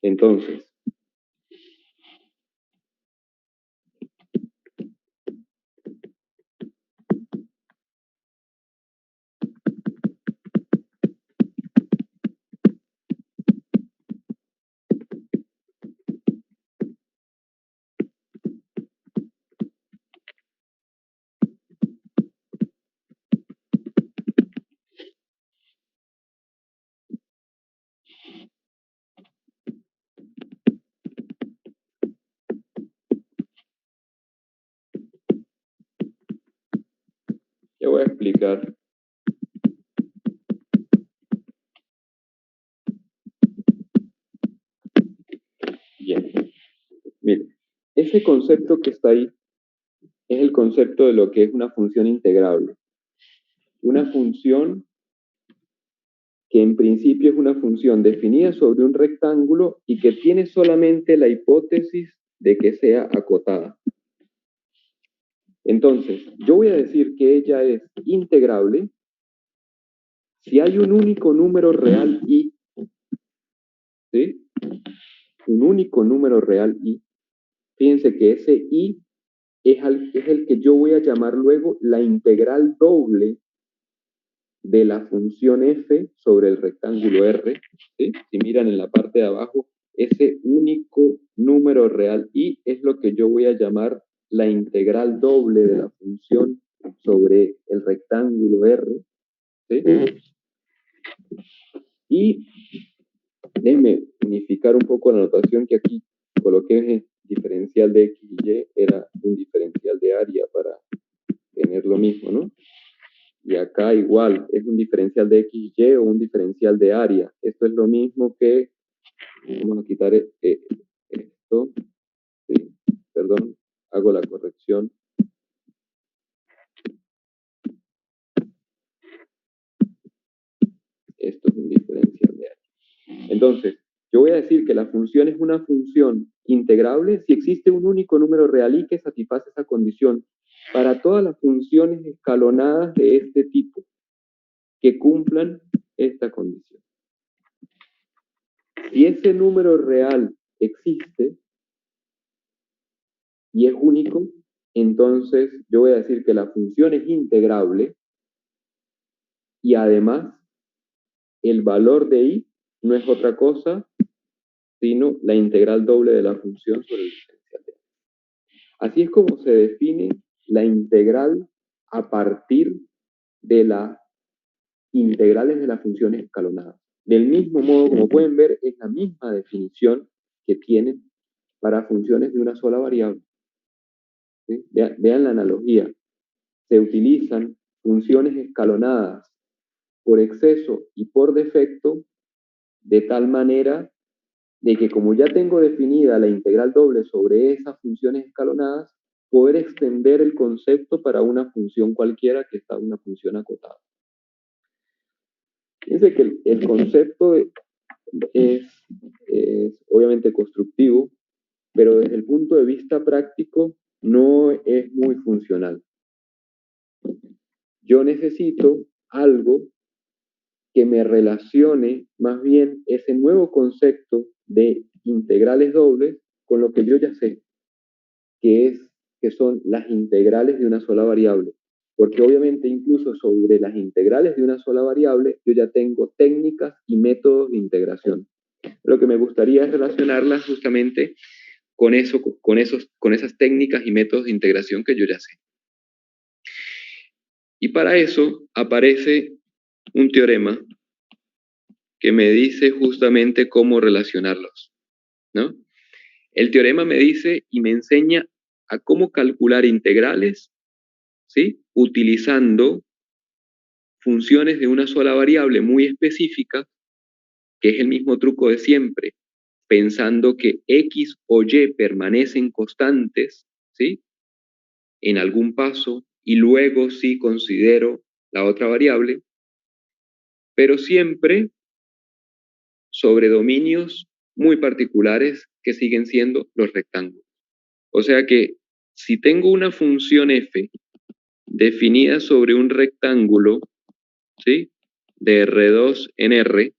Entonces, explicar. Bien. Mire, ese concepto que está ahí es el concepto de lo que es una función integrable. Una función que en principio es una función definida sobre un rectángulo y que tiene solamente la hipótesis de que sea acotada. Entonces, yo voy a decir que ella es integrable si hay un único número real i, ¿sí? Un único número real i. Fíjense que ese i es el que yo voy a llamar luego la integral doble de la función f sobre el rectángulo R, ¿sí? Si miran en la parte de abajo, ese único número real i es lo que yo voy a llamar la integral doble de la función sobre el rectángulo R, ¿sí? Y déjenme unificar un poco la notación que aquí coloqué, diferencial de x y y era un diferencial de área para tener lo mismo, ¿no? Y acá igual, es un diferencial de x y o un diferencial de área. Esto es lo mismo que, vamos a quitar esto, sí, perdón, hago la corrección. Esto es un diferencial de área. Entonces, yo voy a decir que la función es una función integrable si existe un único número real y que satisface esa condición para todas las funciones escalonadas de este tipo que cumplan esta condición. Si ese número real existe y es único, entonces yo voy a decir que la función es integrable y además el valor de i no es otra cosa sino la integral doble de la función sobre el diferencial de i. Así es como se define la integral a partir de las integrales de las funciones escalonadas. Del mismo modo, como pueden ver, es la misma definición que tienen para funciones de una sola variable. ¿Sí? Vean la analogía. Se utilizan funciones escalonadas por exceso y por defecto de tal manera de que como ya tengo definida la integral doble sobre esas funciones escalonadas, poder extender el concepto para una función cualquiera que está una función acotada. Fíjense que el concepto es obviamente constructivo, pero desde el punto de vista práctico no es muy funcional. Yo necesito algo que me relacione más bien ese nuevo concepto de integrales dobles con lo que yo ya sé, que son las integrales de una sola variable. Porque obviamente incluso sobre las integrales de una sola variable yo ya tengo técnicas y métodos de integración. Lo que me gustaría es relacionarlas justamente con esas técnicas y métodos de integración que yo ya sé. Y para eso aparece un teorema que me dice justamente cómo relacionarlos, ¿no? El teorema me dice y me enseña a cómo calcular integrales, ¿sí? Utilizando funciones de una sola variable muy específica, que es el mismo truco de siempre, pensando que x o y permanecen constantes, ¿sí? En algún paso, y luego sí considero la otra variable, pero siempre sobre dominios muy particulares que siguen siendo los rectángulos. O sea que si tengo una función f definida sobre un rectángulo, ¿sí? De R2 en R,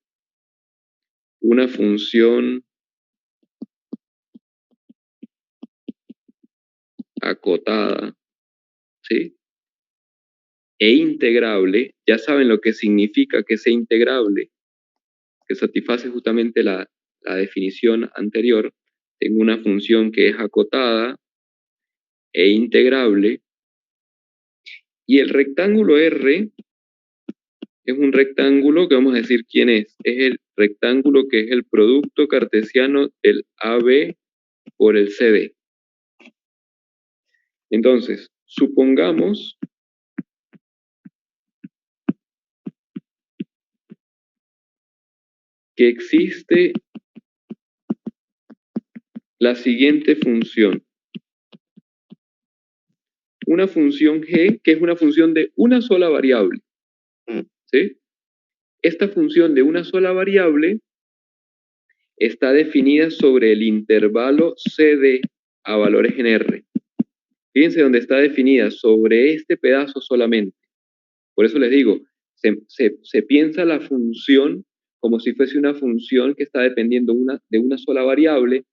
una función acotada, ¿sí? E integrable, ya saben lo que significa que sea integrable, que satisface justamente la definición anterior. Tengo una función que es acotada e integrable, y el rectángulo R es un rectángulo que vamos a decir quién es. Es el rectángulo que es el producto cartesiano del AB por el CD. Entonces, supongamos que existe la siguiente función. Una función g que es una función de una sola variable. ¿Sí? Esta función de una sola variable está definida sobre el intervalo CD a valores en R. Fíjense dónde está definida, sobre este pedazo solamente. Por eso les digo, se piensa la función como si fuese una función que está dependiendo de una sola variable.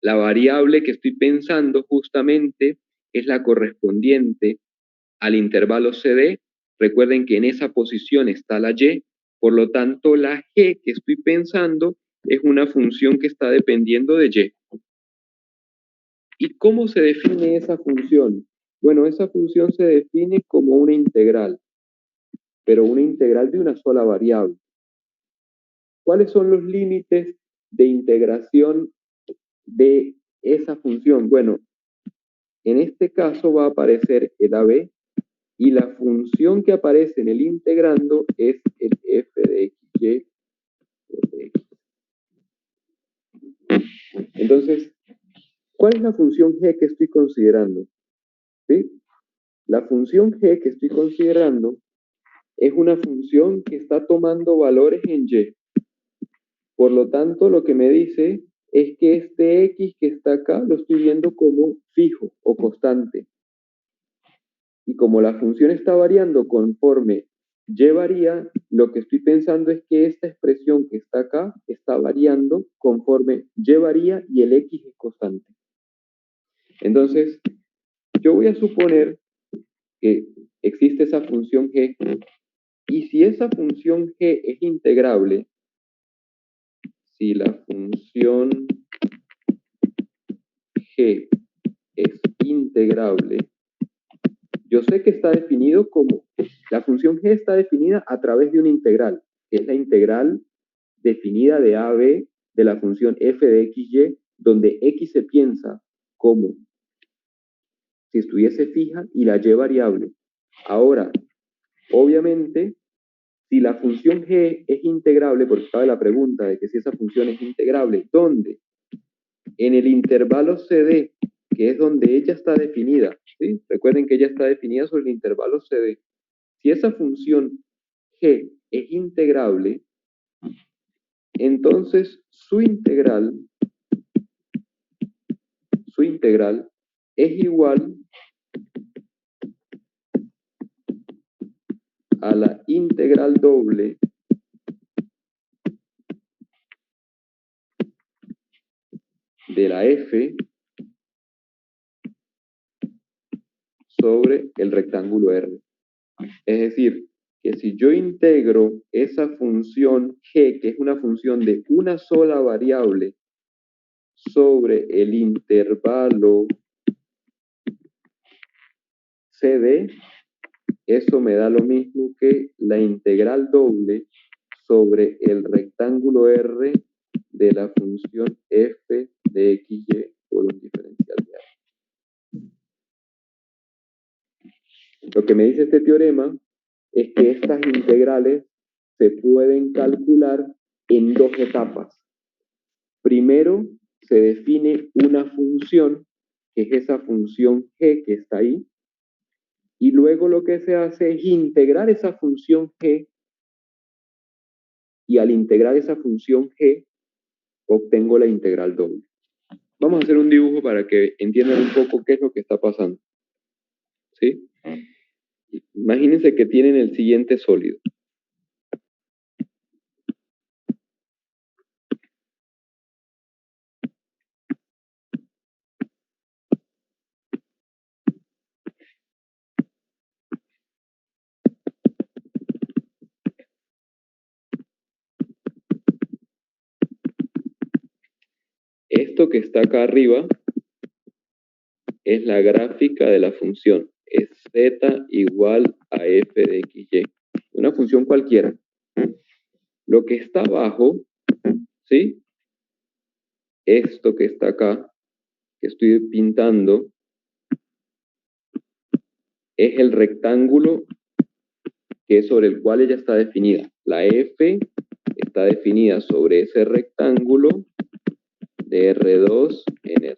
La variable que estoy pensando justamente es la correspondiente al intervalo CD. Recuerden que en esa posición está la Y, por lo tanto la G que estoy pensando es una función que está dependiendo de Y. ¿Y cómo se define esa función? Bueno, esa función se define como una integral, pero una integral de una sola variable. ¿Cuáles son los límites de integración de esa función? Bueno, en este caso va a aparecer el AB y la función que aparece en el integrando es el f de xy por dx. Entonces, ¿cuál es la función g que estoy considerando? ¿Sí? La función g que estoy considerando es una función que está tomando valores en y. Por lo tanto, lo que me dice es que este x que está acá lo estoy viendo como fijo o constante. Y como la función está variando conforme y varía, lo que estoy pensando es que esta expresión que está acá está variando conforme y varía y el x es constante. Entonces, yo voy a suponer que existe esa función g, y si esa función g es integrable, si la función g es integrable, yo sé que está definido como, la función g está definida a través de una integral, que es la integral definida de a a b de la función f de xy, donde x se piensa como si estuviese fija y la y variable. Ahora, obviamente, si la función g es integrable, porque cabe la pregunta de que si esa función es integrable, ¿dónde? En el intervalo CD, que es donde ella está definida, ¿sí? Recuerden que ella está definida sobre el intervalo CD. Si esa función g es integrable, entonces su integral es igual a la integral doble de la f sobre el rectángulo R. Es decir, que si yo integro esa función g, que es una función de una sola variable, sobre el intervalo CD, eso me da lo mismo que la integral doble sobre el rectángulo R de la función f de xy por un diferencial de A. Lo que me dice este teorema es que estas integrales se pueden calcular en dos etapas. Primero, se define una función, que es esa función g que está ahí, y luego lo que se hace es integrar esa función g, y al integrar esa función g, obtengo la integral doble. Vamos a hacer un dibujo para que entiendan un poco qué es lo que está pasando. ¿Sí? Imagínense que tienen el siguiente sólido. Esto que está acá arriba es la gráfica de la función. Es z igual a f de xy. Una función cualquiera. Lo que está abajo, ¿sí? Esto que está acá, que estoy pintando, es el rectángulo que es sobre el cual ella está definida. La f está definida sobre ese rectángulo de R2 en R.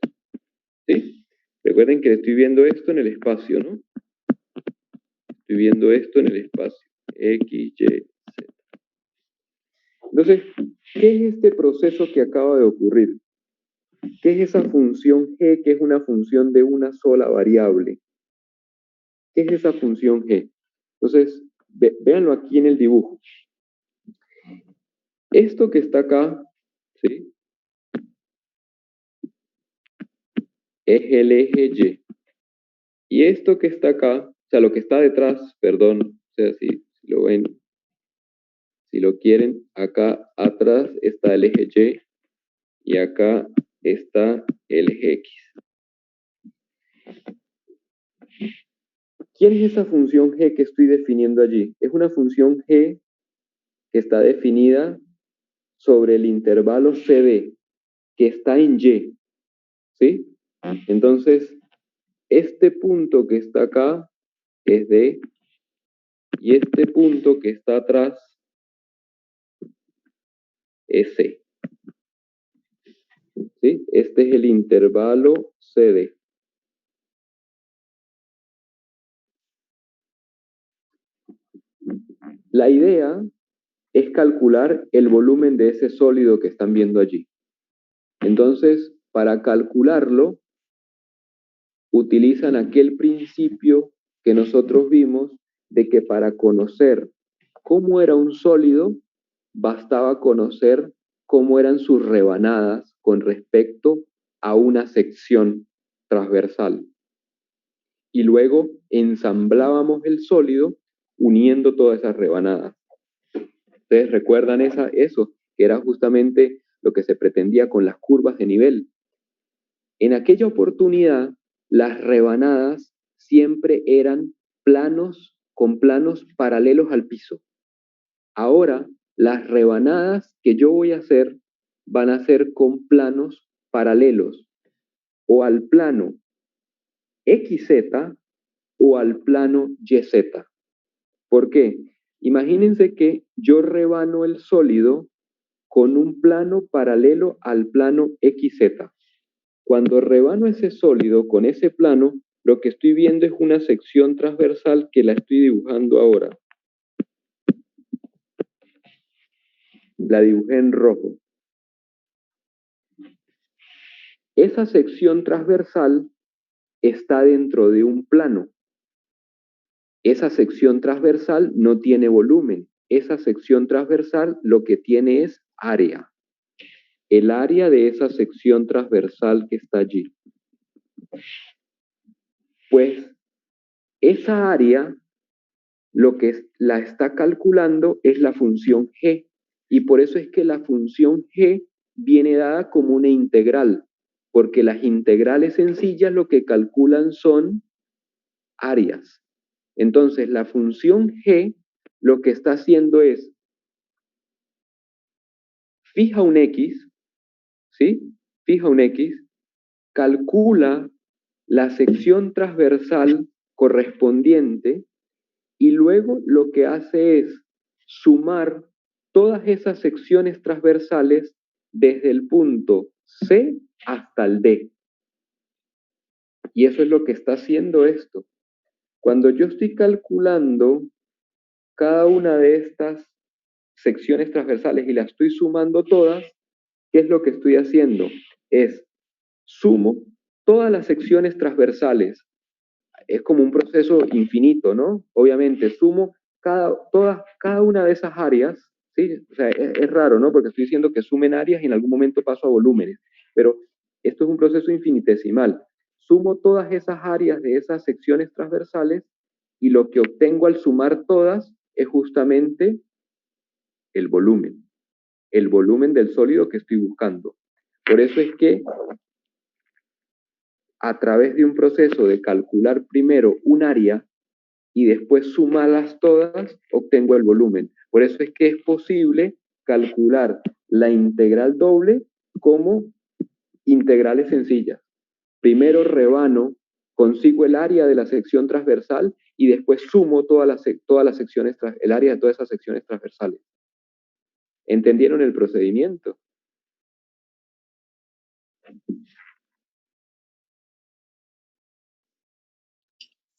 ¿Sí? Recuerden que estoy viendo esto en el espacio, ¿no? Estoy viendo esto en el espacio. X, Y, Z. Entonces, ¿qué es este proceso que acaba de ocurrir? ¿Qué es esa función G que es una función de una sola variable? ¿Qué es esa función G? Entonces, véanlo aquí en el dibujo. Esto que está acá, ¿sí? Es el eje Y. Y esto que está acá, o sea, lo que está detrás, perdón, o sea, si lo ven, si lo quieren, acá atrás está el eje Y y acá está el eje X. ¿Quién es esa función G que estoy definiendo allí? Es una función G que está definida sobre el intervalo CD, que está en Y, ¿sí? Entonces, este punto que está acá es D, y este punto que está atrás es C, ¿sí? Este es el intervalo CD. La idea es calcular el volumen de ese sólido que están viendo allí. Entonces, para calcularlo, utilizan aquel principio que nosotros vimos de que para conocer cómo era un sólido, bastaba conocer cómo eran sus rebanadas con respecto a una sección transversal. Y luego ensamblábamos el sólido uniendo todas esas rebanadas. ¿Ustedes recuerdan eso? Que era justamente lo que se pretendía con las curvas de nivel. En aquella oportunidad, las rebanadas siempre eran planos con planos paralelos al piso. Ahora, las rebanadas que yo voy a hacer van a ser con planos paralelos o al plano XZ o al plano YZ. ¿Por qué? Imagínense que yo rebano el sólido con un plano paralelo al plano XZ. Cuando rebano ese sólido con ese plano, lo que estoy viendo es una sección transversal que la estoy dibujando ahora. La dibujé en rojo. Esa sección transversal está dentro de un plano. Esa sección transversal no tiene volumen. Esa sección transversal lo que tiene es área. El área de esa sección transversal que está allí. Pues esa área lo que la está calculando es la función G. Y por eso es que la función G viene dada como una integral, porque las integrales sencillas lo que calculan son áreas. Entonces, la función G lo que está haciendo es, fija un X, ¿sí? Fija un X, calcula la sección transversal correspondiente y luego lo que hace es sumar todas esas secciones transversales desde el punto C hasta el D. Y eso es lo que está haciendo esto. Cuando yo estoy calculando cada una de estas secciones transversales y las estoy sumando todas, ¿qué es lo que estoy haciendo? Es sumo todas las secciones transversales. Es como un proceso infinito, ¿no? Obviamente, sumo cada una de esas áreas, ¿sí? O sea, es raro, ¿no? Porque estoy diciendo que sumen áreas y en algún momento paso a volúmenes, pero esto es un proceso infinitesimal. Sumo todas esas áreas de esas secciones transversales y lo que obtengo al sumar todas es justamente el volumen del sólido que estoy buscando. Por eso es que a través de un proceso de calcular primero un área y después sumarlas todas, obtengo el volumen. Por eso es que es posible calcular la integral doble como integrales sencillas. Primero rebano, consigo el área de la sección transversal y después sumo todas las secciones, el área de todas esas secciones transversales. ¿Entendieron el procedimiento?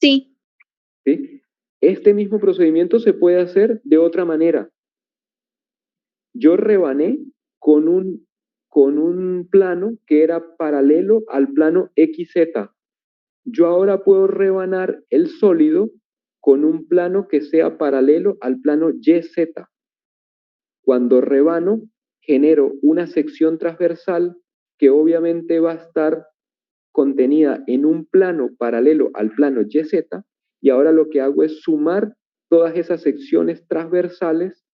Sí. ¿Sí? Este mismo procedimiento se puede hacer de otra manera. Yo rebané con un plano que era paralelo al plano XZ. Yo ahora puedo rebanar el sólido con un plano que sea paralelo al plano YZ. Cuando rebano, genero una sección transversal que obviamente va a estar contenida en un plano paralelo al plano YZ, y ahora lo que hago es sumar todas esas secciones transversales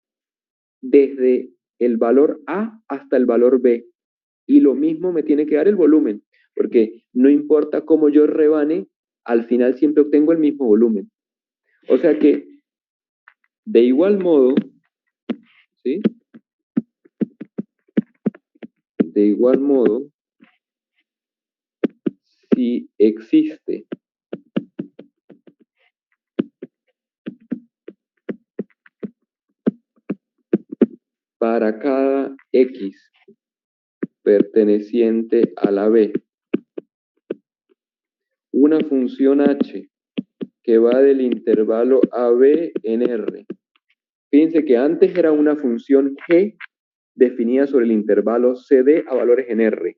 desde el valor A hasta el valor B. Y lo mismo me tiene que dar el volumen, porque no importa cómo yo rebane, al final siempre obtengo el mismo volumen. O sea que, de igual modo, ¿sí? De igual modo, si existe para cada X perteneciente a la B una función H que va del intervalo AB en R. Fíjense que antes era una función G definida sobre el intervalo CD a valores en R.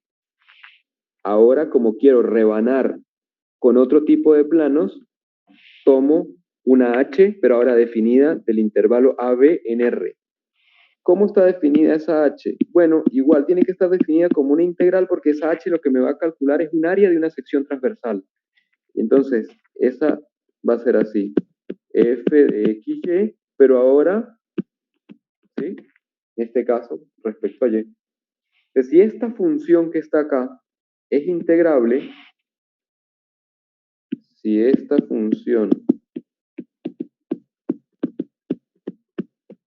Ahora, como quiero rebanar con otro tipo de planos, tomo una H, pero ahora definida del intervalo AB en R. ¿Cómo está definida esa H? Bueno, igual tiene que estar definida como una integral porque esa H lo que me va a calcular es un área de una sección transversal. Entonces, esa va a ser así. F de XY, pero ahora, ¿sí? En este caso, respecto a Y. Entonces, si esta función que está acá es integrable, si esta función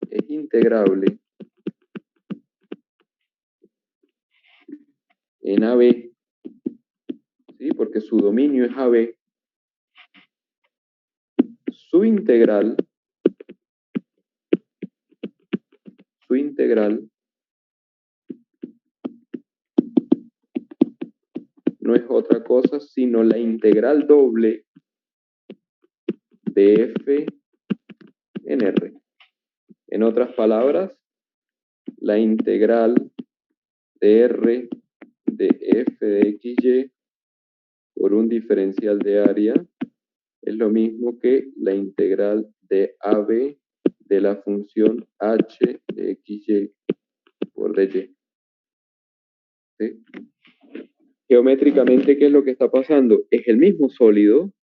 es integrable en AB, ¿sí? Porque su dominio es AB, su integral no es otra cosa sino la integral doble de F en R. En otras palabras, la integral de R de F de XY por un diferencial de área es lo mismo que la integral de AB de la función H de XY por DY. ¿Sí? Geométricamente, ¿qué es lo que está pasando? Es el mismo sólido,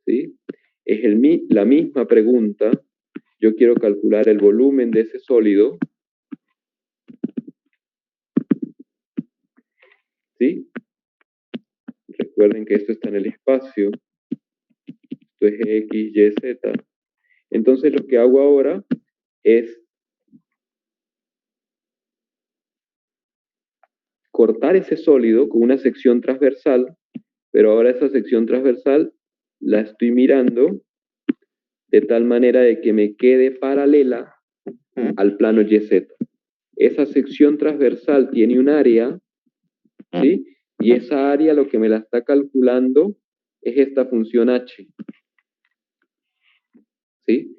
¿sí? Es la misma pregunta. Yo quiero calcular el volumen de ese sólido, ¿sí? Recuerden que esto está en el espacio, esto es X, Y, Z. Entonces lo que hago ahora es cortar ese sólido con una sección transversal, pero ahora esa sección transversal la estoy mirando de tal manera de que me quede paralela al plano YZ. Esa sección transversal tiene un área, ¿sí? Y esa área lo que me la está calculando es esta función H, ¿sí?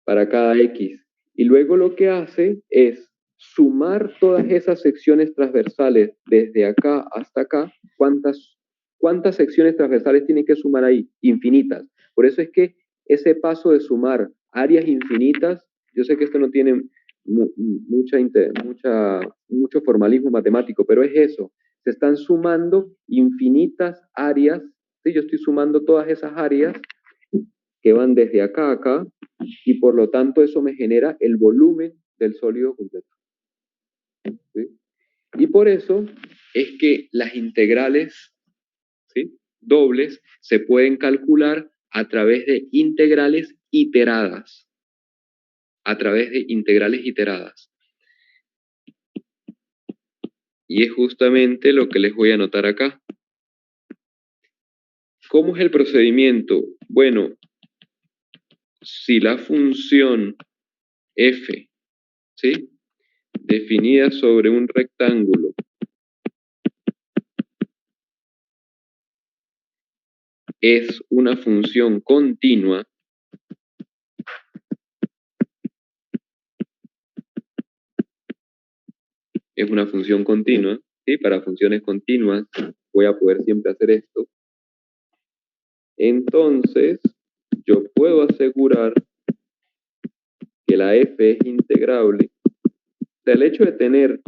Para cada X. Y luego lo que hace es sumar todas esas secciones transversales desde acá hasta acá. ¿Cuántas secciones transversales tiene que sumar ahí? Infinitas. Por eso es que ese paso de sumar áreas infinitas, yo sé que esto no tiene mucho formalismo matemático, pero es eso. Se están sumando infinitas áreas. ¿Sí? Yo estoy sumando todas esas áreas que van desde acá a acá, y por lo tanto eso me genera el volumen del sólido completo. ¿Sí? Y por eso es que las integrales, ¿sí?, dobles se pueden calcular a través de integrales iteradas. A través de integrales iteradas. Y es justamente lo que les voy a anotar acá. ¿Cómo es el procedimiento? Bueno, si la función f, ¿sí?, definida sobre un rectángulo es una función continua, ¿sí? Para funciones continuas voy a poder siempre hacer esto. Entonces, yo puedo asegurar que la f es integrable. O sea, el hecho de tener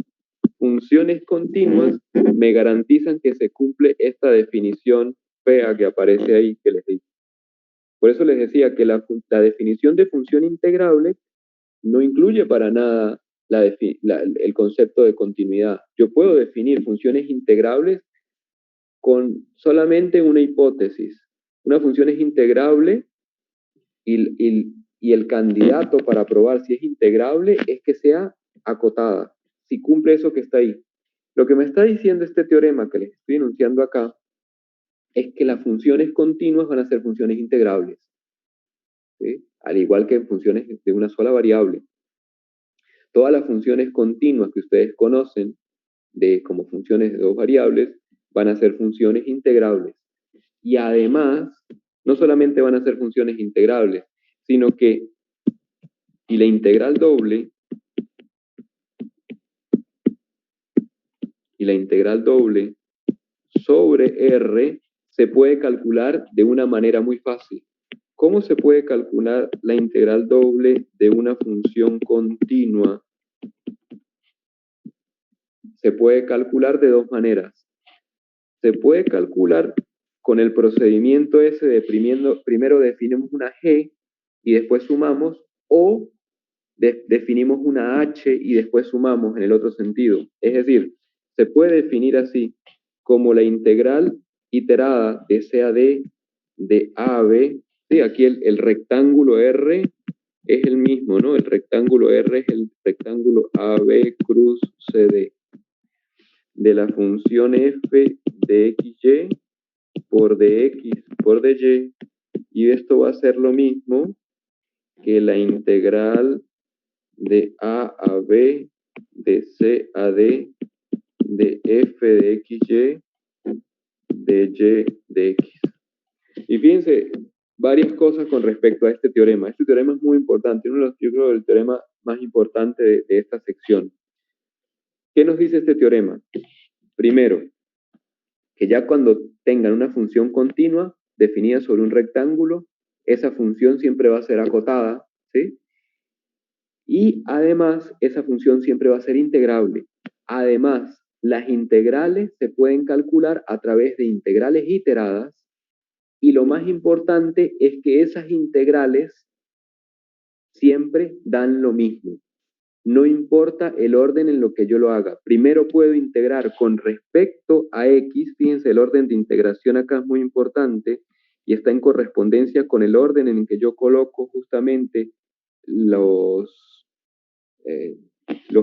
funciones continuas me garantizan que se cumple esta definición fea que aparece ahí que les dije. Por eso les decía que la definición de función integrable no incluye para nada el concepto de continuidad. Yo puedo definir funciones integrables con solamente una hipótesis. Una función es integrable y el candidato para probar si es integrable es que sea acotada, si cumple eso que está ahí. Lo que me está diciendo este teorema que les estoy enunciando acá es que las funciones continuas van a ser funciones integrables, ¿sí? Al igual que funciones de una sola variable. Todas las funciones continuas que ustedes conocen como funciones de dos variables van a ser funciones integrables. Y además, no solamente van a ser funciones integrables, sino que y la integral doble sobre R se puede calcular de una manera muy fácil. ¿Cómo se puede calcular la integral doble de una función continua? Se puede calcular de dos maneras. Se puede calcular con el procedimiento ese de primero definimos una g y después sumamos, o definimos una h y después sumamos en el otro sentido. Es decir, se puede definir así, como la integral iterada de C a D de A a B. Sí, aquí el rectángulo R es el mismo, ¿no? El rectángulo R es el rectángulo AB cruz CD de la función f de xy por dx por dy, y esto va a ser lo mismo que la integral de a a b de c a d de f de xy de y de x. Y fíjense varias cosas con respecto a este teorema. Este teorema es muy importante, yo creo el teorema más importante de esta sección. ¿Qué nos dice este teorema? Primero, que ya cuando tengan una función continua definida sobre un rectángulo, esa función siempre va a ser acotada, ¿sí? Y además, esa función siempre va a ser integrable. Además, las integrales se pueden calcular a través de integrales iteradas, y lo más importante es que esas integrales siempre dan lo mismo. No importa el orden en lo que yo lo haga. Primero puedo integrar con respecto a x, fíjense, el orden de integración acá es muy importante y está en correspondencia con el orden en el que yo coloco justamente los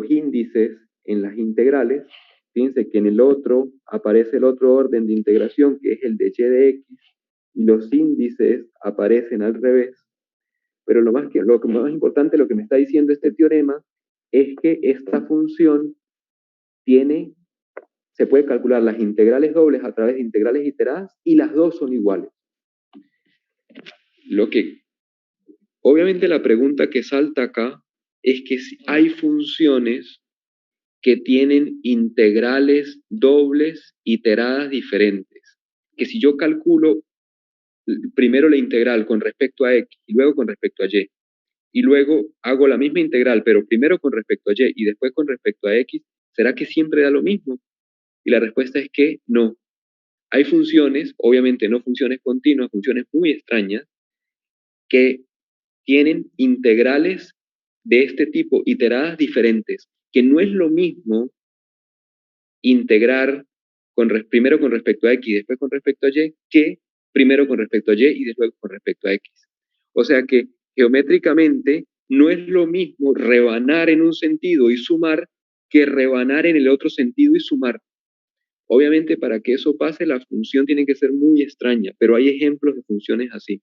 índices en las integrales. Fíjense que en el otro aparece el otro orden de integración, que es el de y de x, y los índices aparecen al revés. Pero lo más importante, lo que me está diciendo este teorema, es que esta función se puede calcular las integrales dobles a través de integrales iteradas, y las dos son iguales. Obviamente la pregunta que salta acá es que si hay funciones que tienen integrales dobles iteradas diferentes, que si yo calculo primero la integral con respecto a x y luego con respecto a y luego hago la misma integral, pero primero con respecto a y y después con respecto a x, ¿será que siempre da lo mismo? Y la respuesta es que no. Hay funciones, obviamente no funciones continuas, funciones muy extrañas, que tienen integrales de este tipo, iteradas diferentes, que no es lo mismo integrar primero con respecto a x y después con respecto a y, que primero con respecto a y y después con respecto a x. O sea que geométricamente no es lo mismo rebanar en un sentido y sumar que rebanar en el otro sentido y sumar. Obviamente para que eso pase la función tiene que ser muy extraña, pero hay ejemplos de funciones así.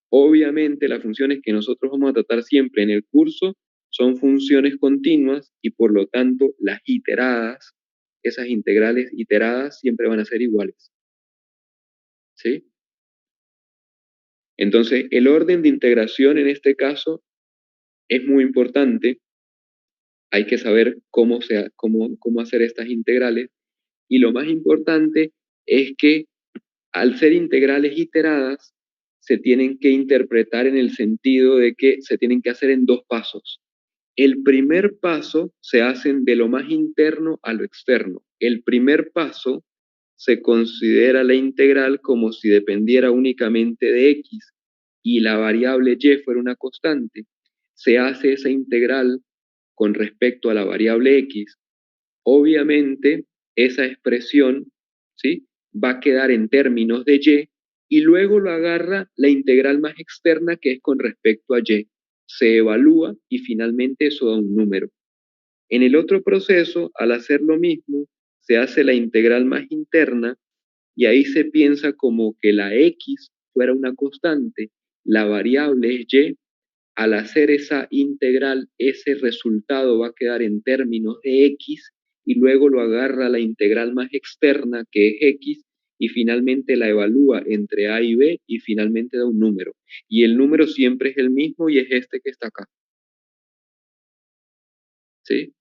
Obviamente las funciones que nosotros vamos a tratar siempre en el curso son funciones continuas y por lo tanto las iteradas, esas integrales iteradas siempre van a ser iguales. ¿Sí? Entonces, el orden de integración en este caso es muy importante. Hay que saber cómo hacer estas integrales. Y lo más importante es que al ser integrales iteradas, se tienen que interpretar en el sentido de que se tienen que hacer en dos pasos. El primer paso se hace de lo más interno a lo externo. El primer paso se considera la integral como si dependiera únicamente de x y la variable y fuera una constante. Se hace esa integral con respecto a la variable x. Obviamente, esa expresión, ¿sí?, va a quedar en términos de y luego lo agarra la integral más externa que es con respecto a y. Se evalúa y finalmente eso da un número. En el otro proceso, al hacer lo mismo, se hace la integral más interna y ahí se piensa como que la x fuera una constante, la variable es y. Al hacer esa integral, ese resultado va a quedar en términos de x y luego lo agarra la integral más externa que es x y finalmente la evalúa entre a y b y finalmente da un número. Y el número siempre es el mismo y es este que está acá. ¿Sí?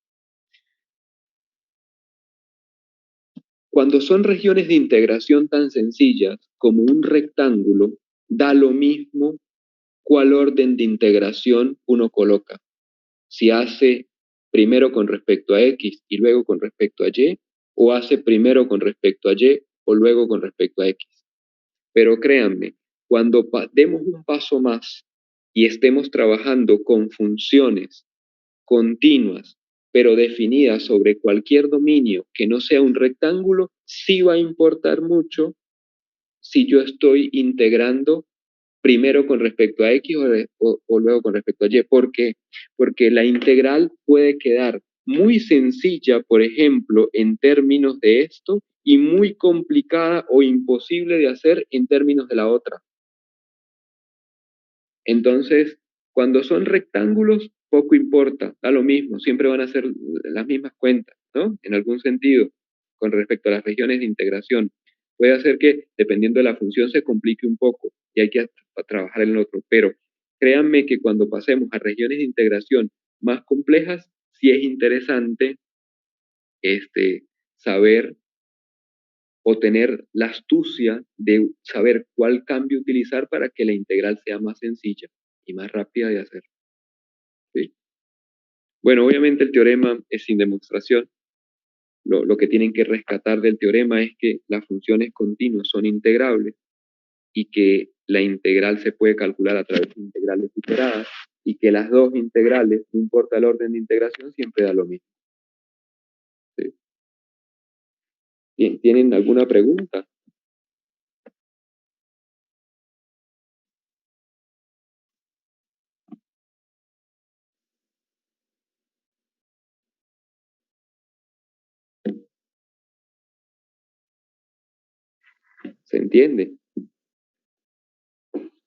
Cuando son regiones de integración tan sencillas como un rectángulo, da lo mismo cuál orden de integración uno coloca. Si hace primero con respecto a x y luego con respecto a y, o hace primero con respecto a y o luego con respecto a x. Pero créanme, cuando demos un paso más y estemos trabajando con funciones continuas, pero definidas sobre cualquier dominio que no sea un rectángulo, sí va a importar mucho si yo estoy integrando primero con respecto a x o luego con respecto a y. ¿Por qué? Porque la integral puede quedar muy sencilla, por ejemplo, en términos de esto, y muy complicada o imposible de hacer en términos de la otra. Entonces, cuando son rectángulos, poco importa, da lo mismo, siempre van a ser las mismas cuentas, ¿no? En algún sentido, con respecto a las regiones de integración. Puede hacer que, dependiendo de la función, se complique un poco y hay que trabajar en el otro, pero créanme que cuando pasemos a regiones de integración más complejas, sí es interesante saber o tener la astucia de saber cuál cambio utilizar para que la integral sea más sencilla y más rápida de hacer. ¿Sí? Bueno, obviamente el teorema es sin demostración. Lo que tienen que rescatar del teorema es que las funciones continuas son integrables y que la integral se puede calcular a través de integrales iteradas y que las dos integrales, no importa el orden de integración, siempre da lo mismo. ¿Sí? ¿Tienen alguna pregunta? ¿Se entiende?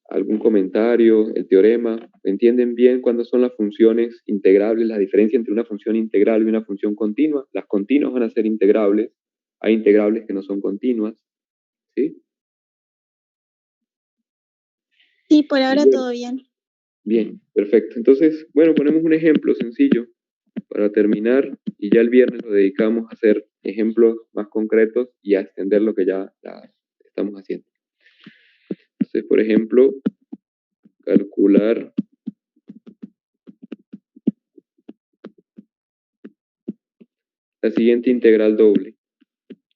¿Algún comentario? ¿El teorema? ¿Entienden bien cuándo son las funciones integrables? La diferencia entre una función integral y una función continua. Las continuas van a ser integrables. Hay integrables que no son continuas. ¿Sí? Sí, por ahora Bien. todo bien. Bien, perfecto. Entonces, bueno, ponemos un ejemplo sencillo para terminar y ya el viernes lo dedicamos a hacer ejemplos más concretos y a extender lo que ya estamos haciendo. Entonces, por ejemplo, calcular la siguiente integral doble.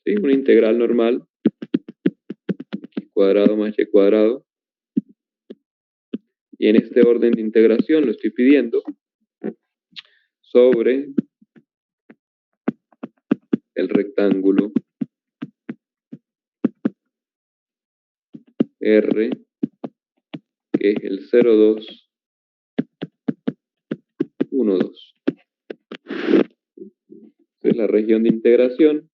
¿Sí? Una integral normal, x cuadrado más y cuadrado. Y en este orden de integración lo estoy pidiendo sobre el rectángulo R, que es el 0, 2, 1, 2. Entonces la región de integración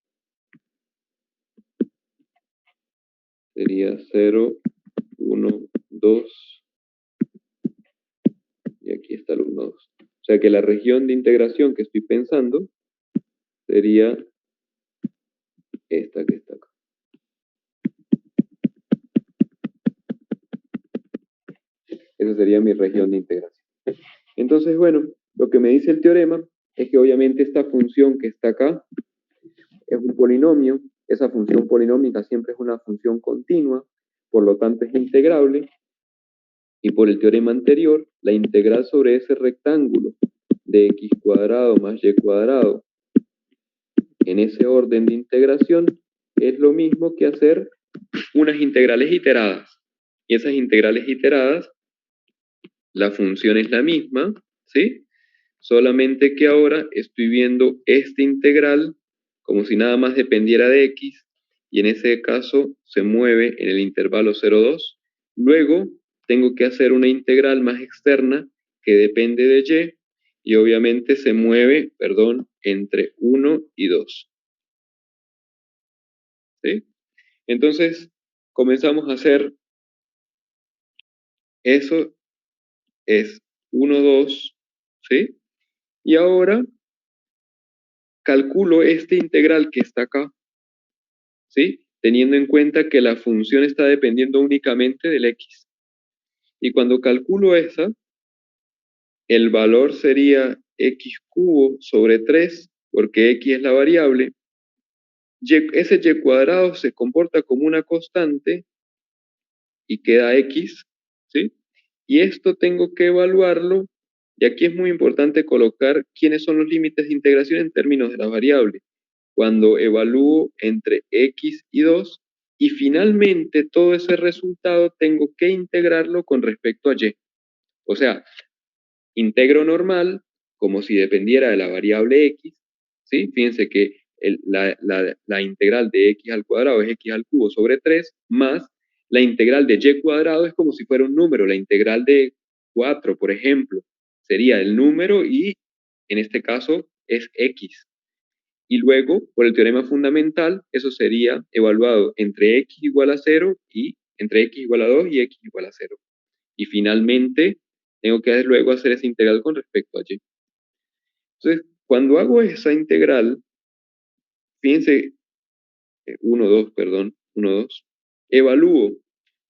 sería 0, 1, 2, está el 1, 2. O sea que la región de integración que estoy pensando sería esta que está acá. Esa sería mi región de integración. Entonces, bueno, lo que me dice el teorema es que obviamente esta función que está acá es un polinomio. Esa función polinómica siempre es una función continua, por lo tanto es integrable. Y por el teorema anterior, la integral sobre ese rectángulo de x cuadrado más y cuadrado en ese orden de integración es lo mismo que hacer unas integrales iteradas. Y esas integrales iteradas, la función es la misma, ¿sí? Solamente que ahora estoy viendo esta integral como si nada más dependiera de x, y en ese caso se mueve en el intervalo 0,2. Luego tengo que hacer una integral más externa que depende de y obviamente se mueve, entre 1 y 2. ¿Sí? Entonces, comenzamos a hacer eso, es 1, 2, ¿sí? Y ahora calculo este integral que está acá, ¿sí? Teniendo en cuenta que la función está dependiendo únicamente del x. Y cuando calculo esa, el valor sería x cubo sobre 3, porque x es la variable. Ese y cuadrado se comporta como una constante y queda x, ¿sí? Y esto tengo que evaluarlo, y aquí es muy importante colocar quiénes son los límites de integración en términos de la variable. Cuando evalúo entre x y 2, y finalmente todo ese resultado tengo que integrarlo con respecto a y. O sea, integro normal, como si dependiera de la variable x, ¿sí? Fíjense que la integral de x al cuadrado es x al cubo sobre 3, más la integral de y cuadrado es como si fuera un número. La integral de 4, por ejemplo, sería el número y en este caso es x. Y luego, por el teorema fundamental, eso sería evaluado entre x igual a 0 y entre x igual a 2 y x igual a 0. Y finalmente, tengo que luego hacer esa integral con respecto a y. Entonces, cuando hago esa integral, fíjense, 1, 2, 2, evalúo.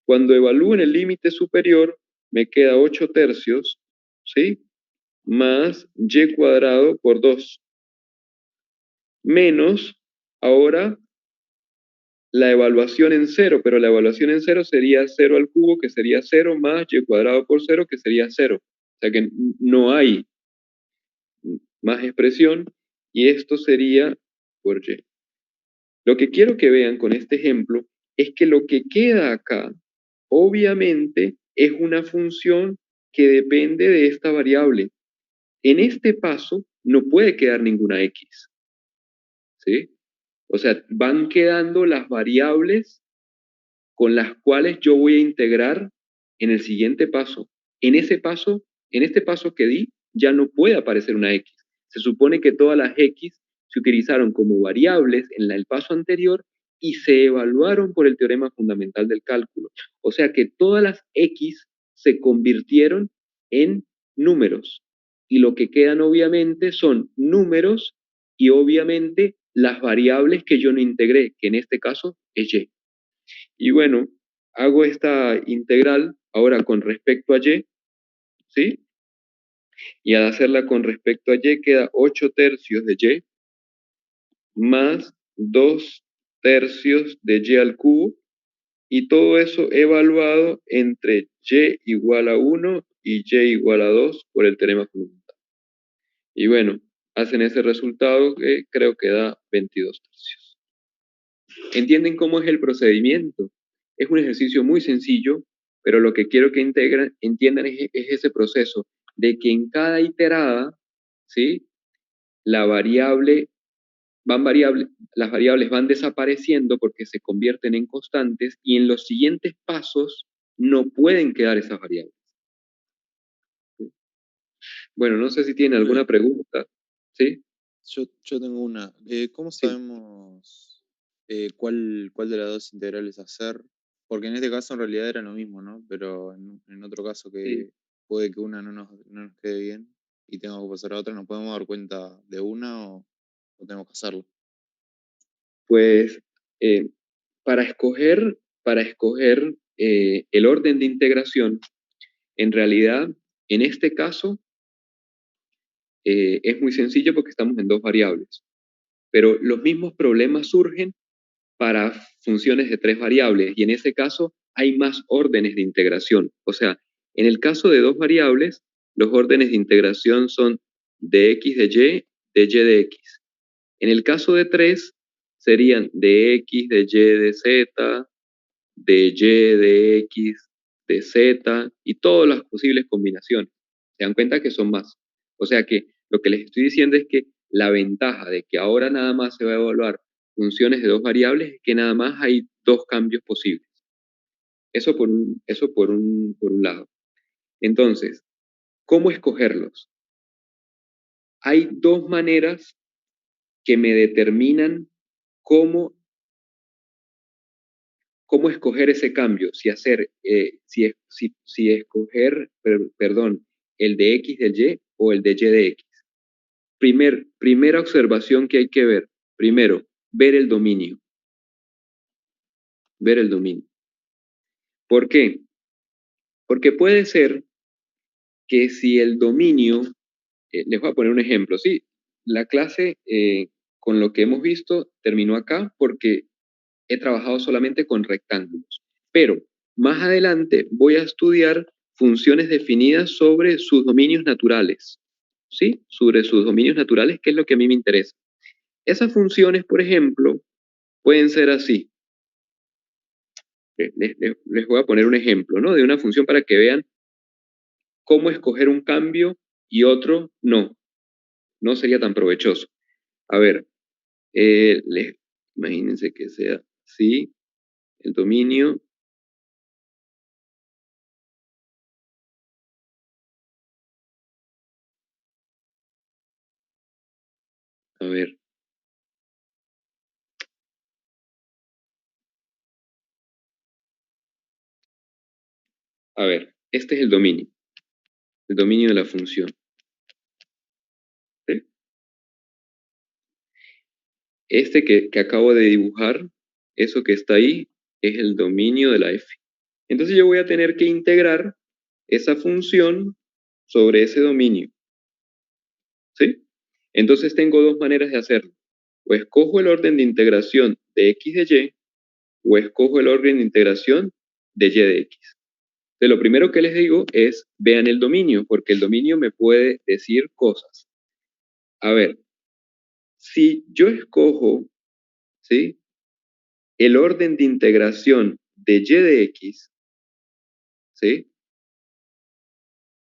Cuando evalúo en el límite superior, me queda 8 tercios, ¿sí? Más y cuadrado por 2. Menos, ahora, la evaluación en 0, pero la evaluación en 0 sería 0 al cubo, que sería 0, más y cuadrado por 0, que sería 0. O sea que no hay más expresión, y esto sería por y. Lo que quiero que vean con este ejemplo es que lo que queda acá, obviamente, es una función que depende de esta variable. En este paso no puede quedar ninguna x, ¿sí? O sea, van quedando las variables con las cuales yo voy a integrar en el siguiente paso. En este paso que di, ya no puede aparecer una x. Se supone que todas las x se utilizaron como variables en el paso anterior y se evaluaron por el teorema fundamental del cálculo. O sea que todas las x se convirtieron en números. Y lo que quedan obviamente son números y obviamente las variables que yo no integré, que en este caso es y. Y bueno, hago esta integral ahora con respecto a y, ¿sí? Y al hacerla con respecto a y queda 8 tercios de y más 2 tercios de y al cubo, y todo eso evaluado entre y igual a 1 y y igual a 2 por el teorema fundamental. Y bueno, hacen ese resultado que creo que da 22 tercios. ¿Entienden cómo es el procedimiento? Es un ejercicio muy sencillo, pero lo que quiero que entiendan es ese proceso de que en cada iterada, ¿sí? Las variables van desapareciendo porque se convierten en constantes, y en los siguientes pasos no pueden quedar esas variables. ¿Sí? Bueno, no sé si tienen alguna pregunta, ¿sí? Yo tengo una. ¿Cómo Sí. sabemos cuál de las dos integrales hacer? Porque en este caso en realidad era lo mismo, ¿no? Pero en otro caso Sí. puede que una no nos quede bien y tengamos que pasar a otra, ¿nos podemos dar cuenta de una o tenemos que hacerlo? Pues para escoger el orden de integración, en realidad, en este caso, es muy sencillo porque estamos en dos variables, pero los mismos problemas surgen para funciones de tres variables, y en ese caso hay más órdenes de integración. O sea, en el caso de dos variables, los órdenes de integración son de x de y de x. En el caso de tres, serían de x de y de z, de y de x de z, y todas las posibles combinaciones. Se dan cuenta que son más. O sea que lo que les estoy diciendo es que la ventaja de que ahora nada más se va a evaluar funciones de dos variables es que nada más hay dos cambios posibles. Eso por un lado. Entonces, ¿cómo escogerlos? Hay dos maneras que me determinan cómo escoger ese cambio, si escoger, perdón, el de x del y o el de y de x. Primera observación que hay que ver. Primero, ver el dominio. Ver el dominio. ¿Por qué? Porque puede ser que si el dominio, les voy a poner un ejemplo, ¿sí? La clase con lo que hemos visto terminó acá porque he trabajado solamente con rectángulos, pero más adelante voy a estudiar funciones definidas sobre sus dominios naturales, ¿sí? Sobre sus dominios naturales, que es lo que a mí me interesa. Esas funciones, por ejemplo, pueden ser así. Les voy a poner un ejemplo, ¿no? De una función para que vean cómo escoger un cambio y otro no. No sería tan provechoso. A ver, imagínense que sea así, el dominio. A ver. A ver, este es el dominio de la función. ¿Sí? Este que acabo de dibujar, eso que está ahí, es el dominio de la f. Entonces yo voy a tener que integrar esa función sobre ese dominio. ¿Sí? Entonces tengo dos maneras de hacerlo. O escojo el orden de integración de x de y, o escojo el orden de integración de y de x. Entonces, lo primero que les digo es, vean el dominio, porque el dominio me puede decir cosas. A ver, si yo escojo, ¿sí?, el orden de integración de y de x, ¿sí?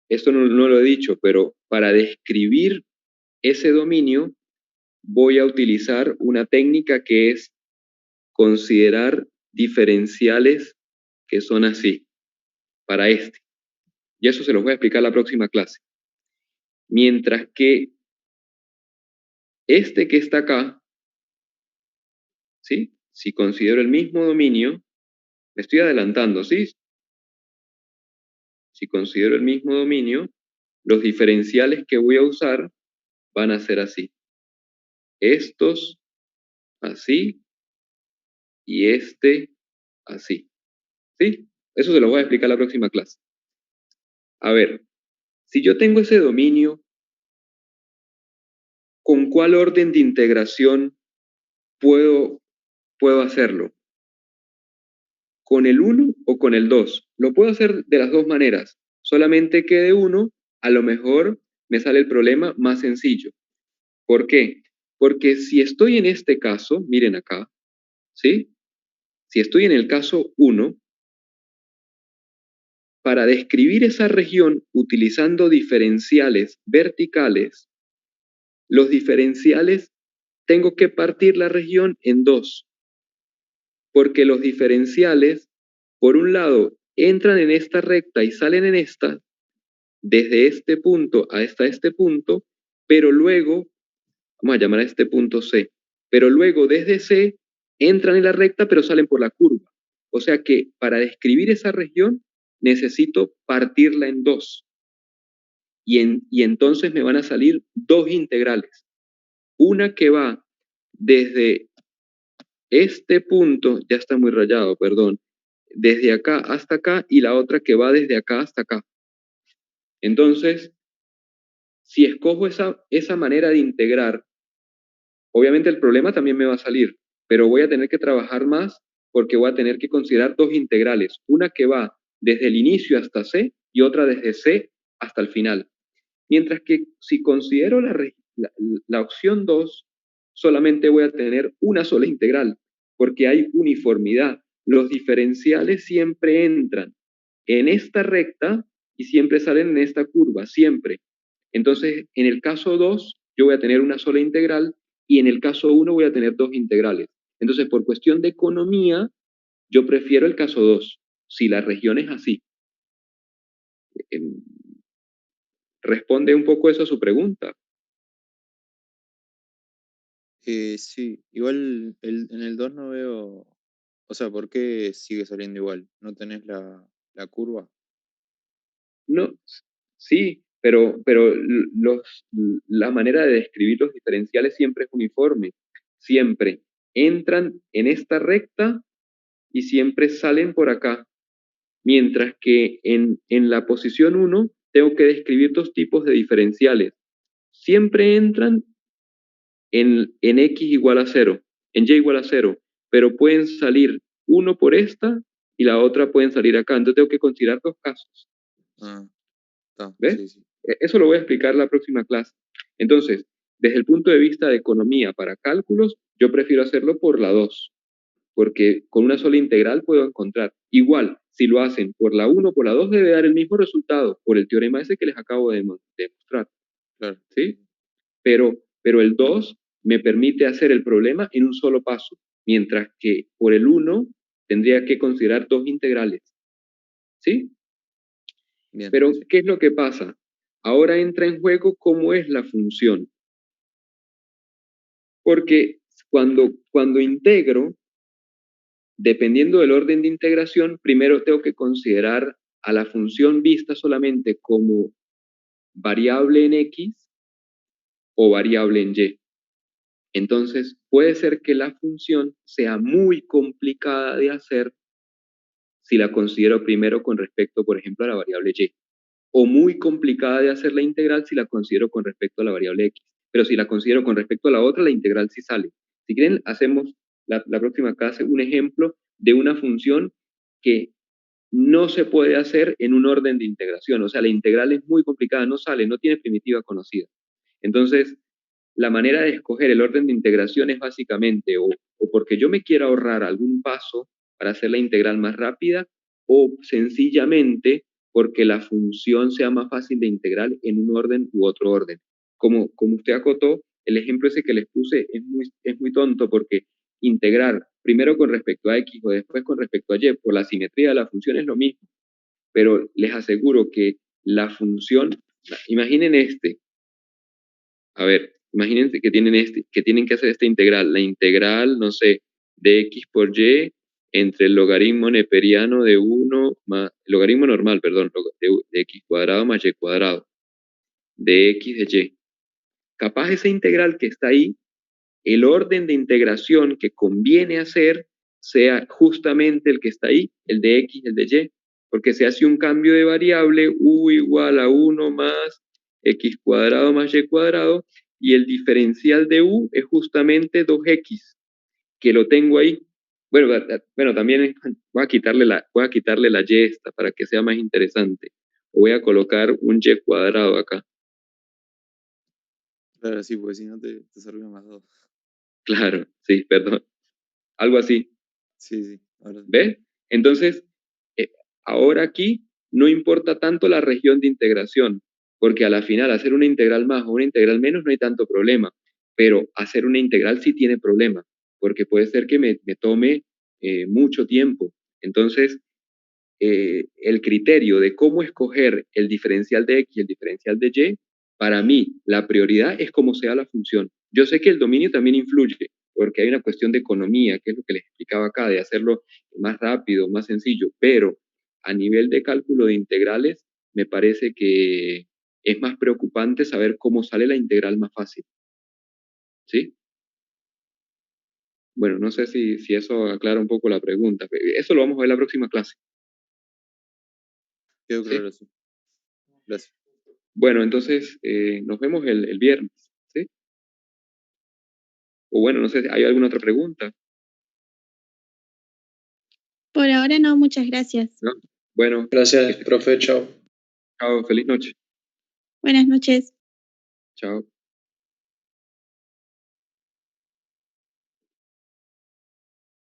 Esto no lo he dicho, pero para describir ese dominio voy a utilizar una técnica que es considerar diferenciales que son así, para este. Y eso se los voy a explicar la próxima clase. Mientras que este que está acá, ¿sí?, si considero el mismo dominio, me estoy adelantando, ¿sí? Si considero el mismo dominio, los diferenciales que voy a usar van a ser así. Estos así y este así. ¿Sí? Eso se lo voy a explicar la próxima clase. A ver, si yo tengo ese dominio, ¿con cuál orden de integración puedo hacerlo? ¿Con el 1 o con el 2? Lo puedo hacer de las dos maneras, solamente que de 1 a lo mejor me sale el problema más sencillo. ¿Por qué? Porque si estoy en este caso, miren acá, ¿sí? Si estoy en el caso 1, para describir esa región utilizando diferenciales verticales, los diferenciales tengo que partir la región en dos, porque los diferenciales, por un lado, entran en esta recta y salen en esta, desde este punto hasta este punto, pero luego, vamos a llamar a este punto C, pero luego desde C entran en la recta pero salen por la curva. O sea que para describir esa región necesito partirla en dos. y entonces me van a salir dos integrales. Una que va desde este punto, ya está muy rayado, perdón, desde acá hasta acá, y la otra que va desde acá hasta acá. Entonces, si escojo esa manera de integrar, obviamente el problema también me va a salir, pero voy a tener que trabajar más porque voy a tener que considerar dos integrales, una que va desde el inicio hasta C y otra desde C hasta el final. Mientras que si considero la opción 2, solamente voy a tener una sola integral, porque hay uniformidad. Los diferenciales siempre entran en esta recta y siempre salen en esta curva, siempre. Entonces, en el caso 2, yo voy a tener una sola integral y en el caso 1 voy a tener dos integrales. Entonces, por cuestión de economía, yo prefiero el caso 2, si la región es así. ¿Responde un poco eso a su pregunta? Sí, igual en el 2 no veo, o sea, ¿por qué sigue saliendo igual? ¿No tenés la curva? No, sí, pero la manera de describir los diferenciales siempre es uniforme. Siempre entran en esta recta y siempre salen por acá. Mientras que en la posición 1 tengo que describir dos tipos de diferenciales. Siempre entran en x igual a 0, en y igual a 0, pero pueden salir uno por esta y la otra pueden salir acá. Entonces tengo que considerar dos casos. Ah, está, ¿Ves? sí, sí. Eso lo voy a explicar la próxima clase. Entonces, desde el punto de vista de economía para cálculos, yo prefiero hacerlo por la 2, porque con una sola integral puedo encontrar. Igual, si lo hacen por la 1 o por la 2, debe dar el mismo resultado, por el teorema ese que les acabo de demostrar. Claro. ¿Sí? Pero el 2 me permite hacer el problema en un solo paso, mientras que por el 1 tendría que considerar dos integrales. ¿Sí? Bien, Pero, sí. ¿qué es lo que pasa? Ahora entra en juego cómo es la función. Porque cuando integro, dependiendo del orden de integración, primero tengo que considerar a la función vista solamente como variable en X o variable en Y. Entonces, puede ser que la función sea muy complicada de hacer si la considero primero con respecto, por ejemplo, a la variable Y, o muy complicada de hacer la integral si la considero con respecto a la variable X. Pero si la considero con respecto a la otra, la integral sí sale. Si quieren, hacemos la próxima clase un ejemplo de una función que no se puede hacer en un orden de integración. O sea, la integral es muy complicada, no sale, no tiene primitiva conocida. Entonces, la manera de escoger el orden de integración es básicamente o porque yo me quiero ahorrar algún paso para hacer la integral más rápida, o sencillamente porque la función sea más fácil de integrar en un orden u otro orden. Como usted acotó, el ejemplo ese que les puse es muy tonto porque integrar primero con respecto a x o después con respecto a y por la simetría de la función es lo mismo, pero les aseguro que la función, imaginen a ver, imagínense que tienen que hacer esta integral, la integral, no sé, de x por y entre el logaritmo neperiano de 1 más, el logaritmo normal, perdón, de x cuadrado más y cuadrado, de x de y. Capaz esa integral que está ahí, el orden de integración que conviene hacer sea justamente el que está ahí, el de x, el de y, porque se hace un cambio de variable, u igual a 1 más x cuadrado más y cuadrado, y el diferencial de u es justamente 2x, que lo tengo ahí. Bueno, también voy a quitarle la y esta para que sea más interesante. Voy a colocar un y cuadrado acá. Claro, sí, porque si no te servían más dos. Claro, sí, perdón. Algo así. Sí, sí, ahora sí. ¿Ves? Entonces, eh, ahora aquí no importa tanto la región de integración, porque a la final hacer una integral más o una integral menos no hay tanto problema, pero hacer una integral sí tiene problema, porque puede ser que me tome mucho tiempo. Entonces, el criterio de cómo escoger el diferencial de x y el diferencial de y, para mí la prioridad es cómo sea la función. Yo sé que el dominio también influye, porque hay una cuestión de economía, que es lo que les explicaba acá, de hacerlo más rápido, más sencillo, pero a nivel de cálculo de integrales, me parece que es más preocupante saber cómo sale la integral más fácil. ¿Sí? Bueno, no sé si eso aclara un poco la pregunta. Eso lo vamos a ver en la próxima clase. Quedó ¿Sí? claro, sí. Gracias. Bueno, entonces nos vemos el viernes. ¿Sí? O bueno, no sé, ¿hay alguna otra pregunta? Por ahora no, muchas gracias. ¿No? Bueno, Gracias, profe. Chao. chao, feliz noche. Buenas noches. Chao.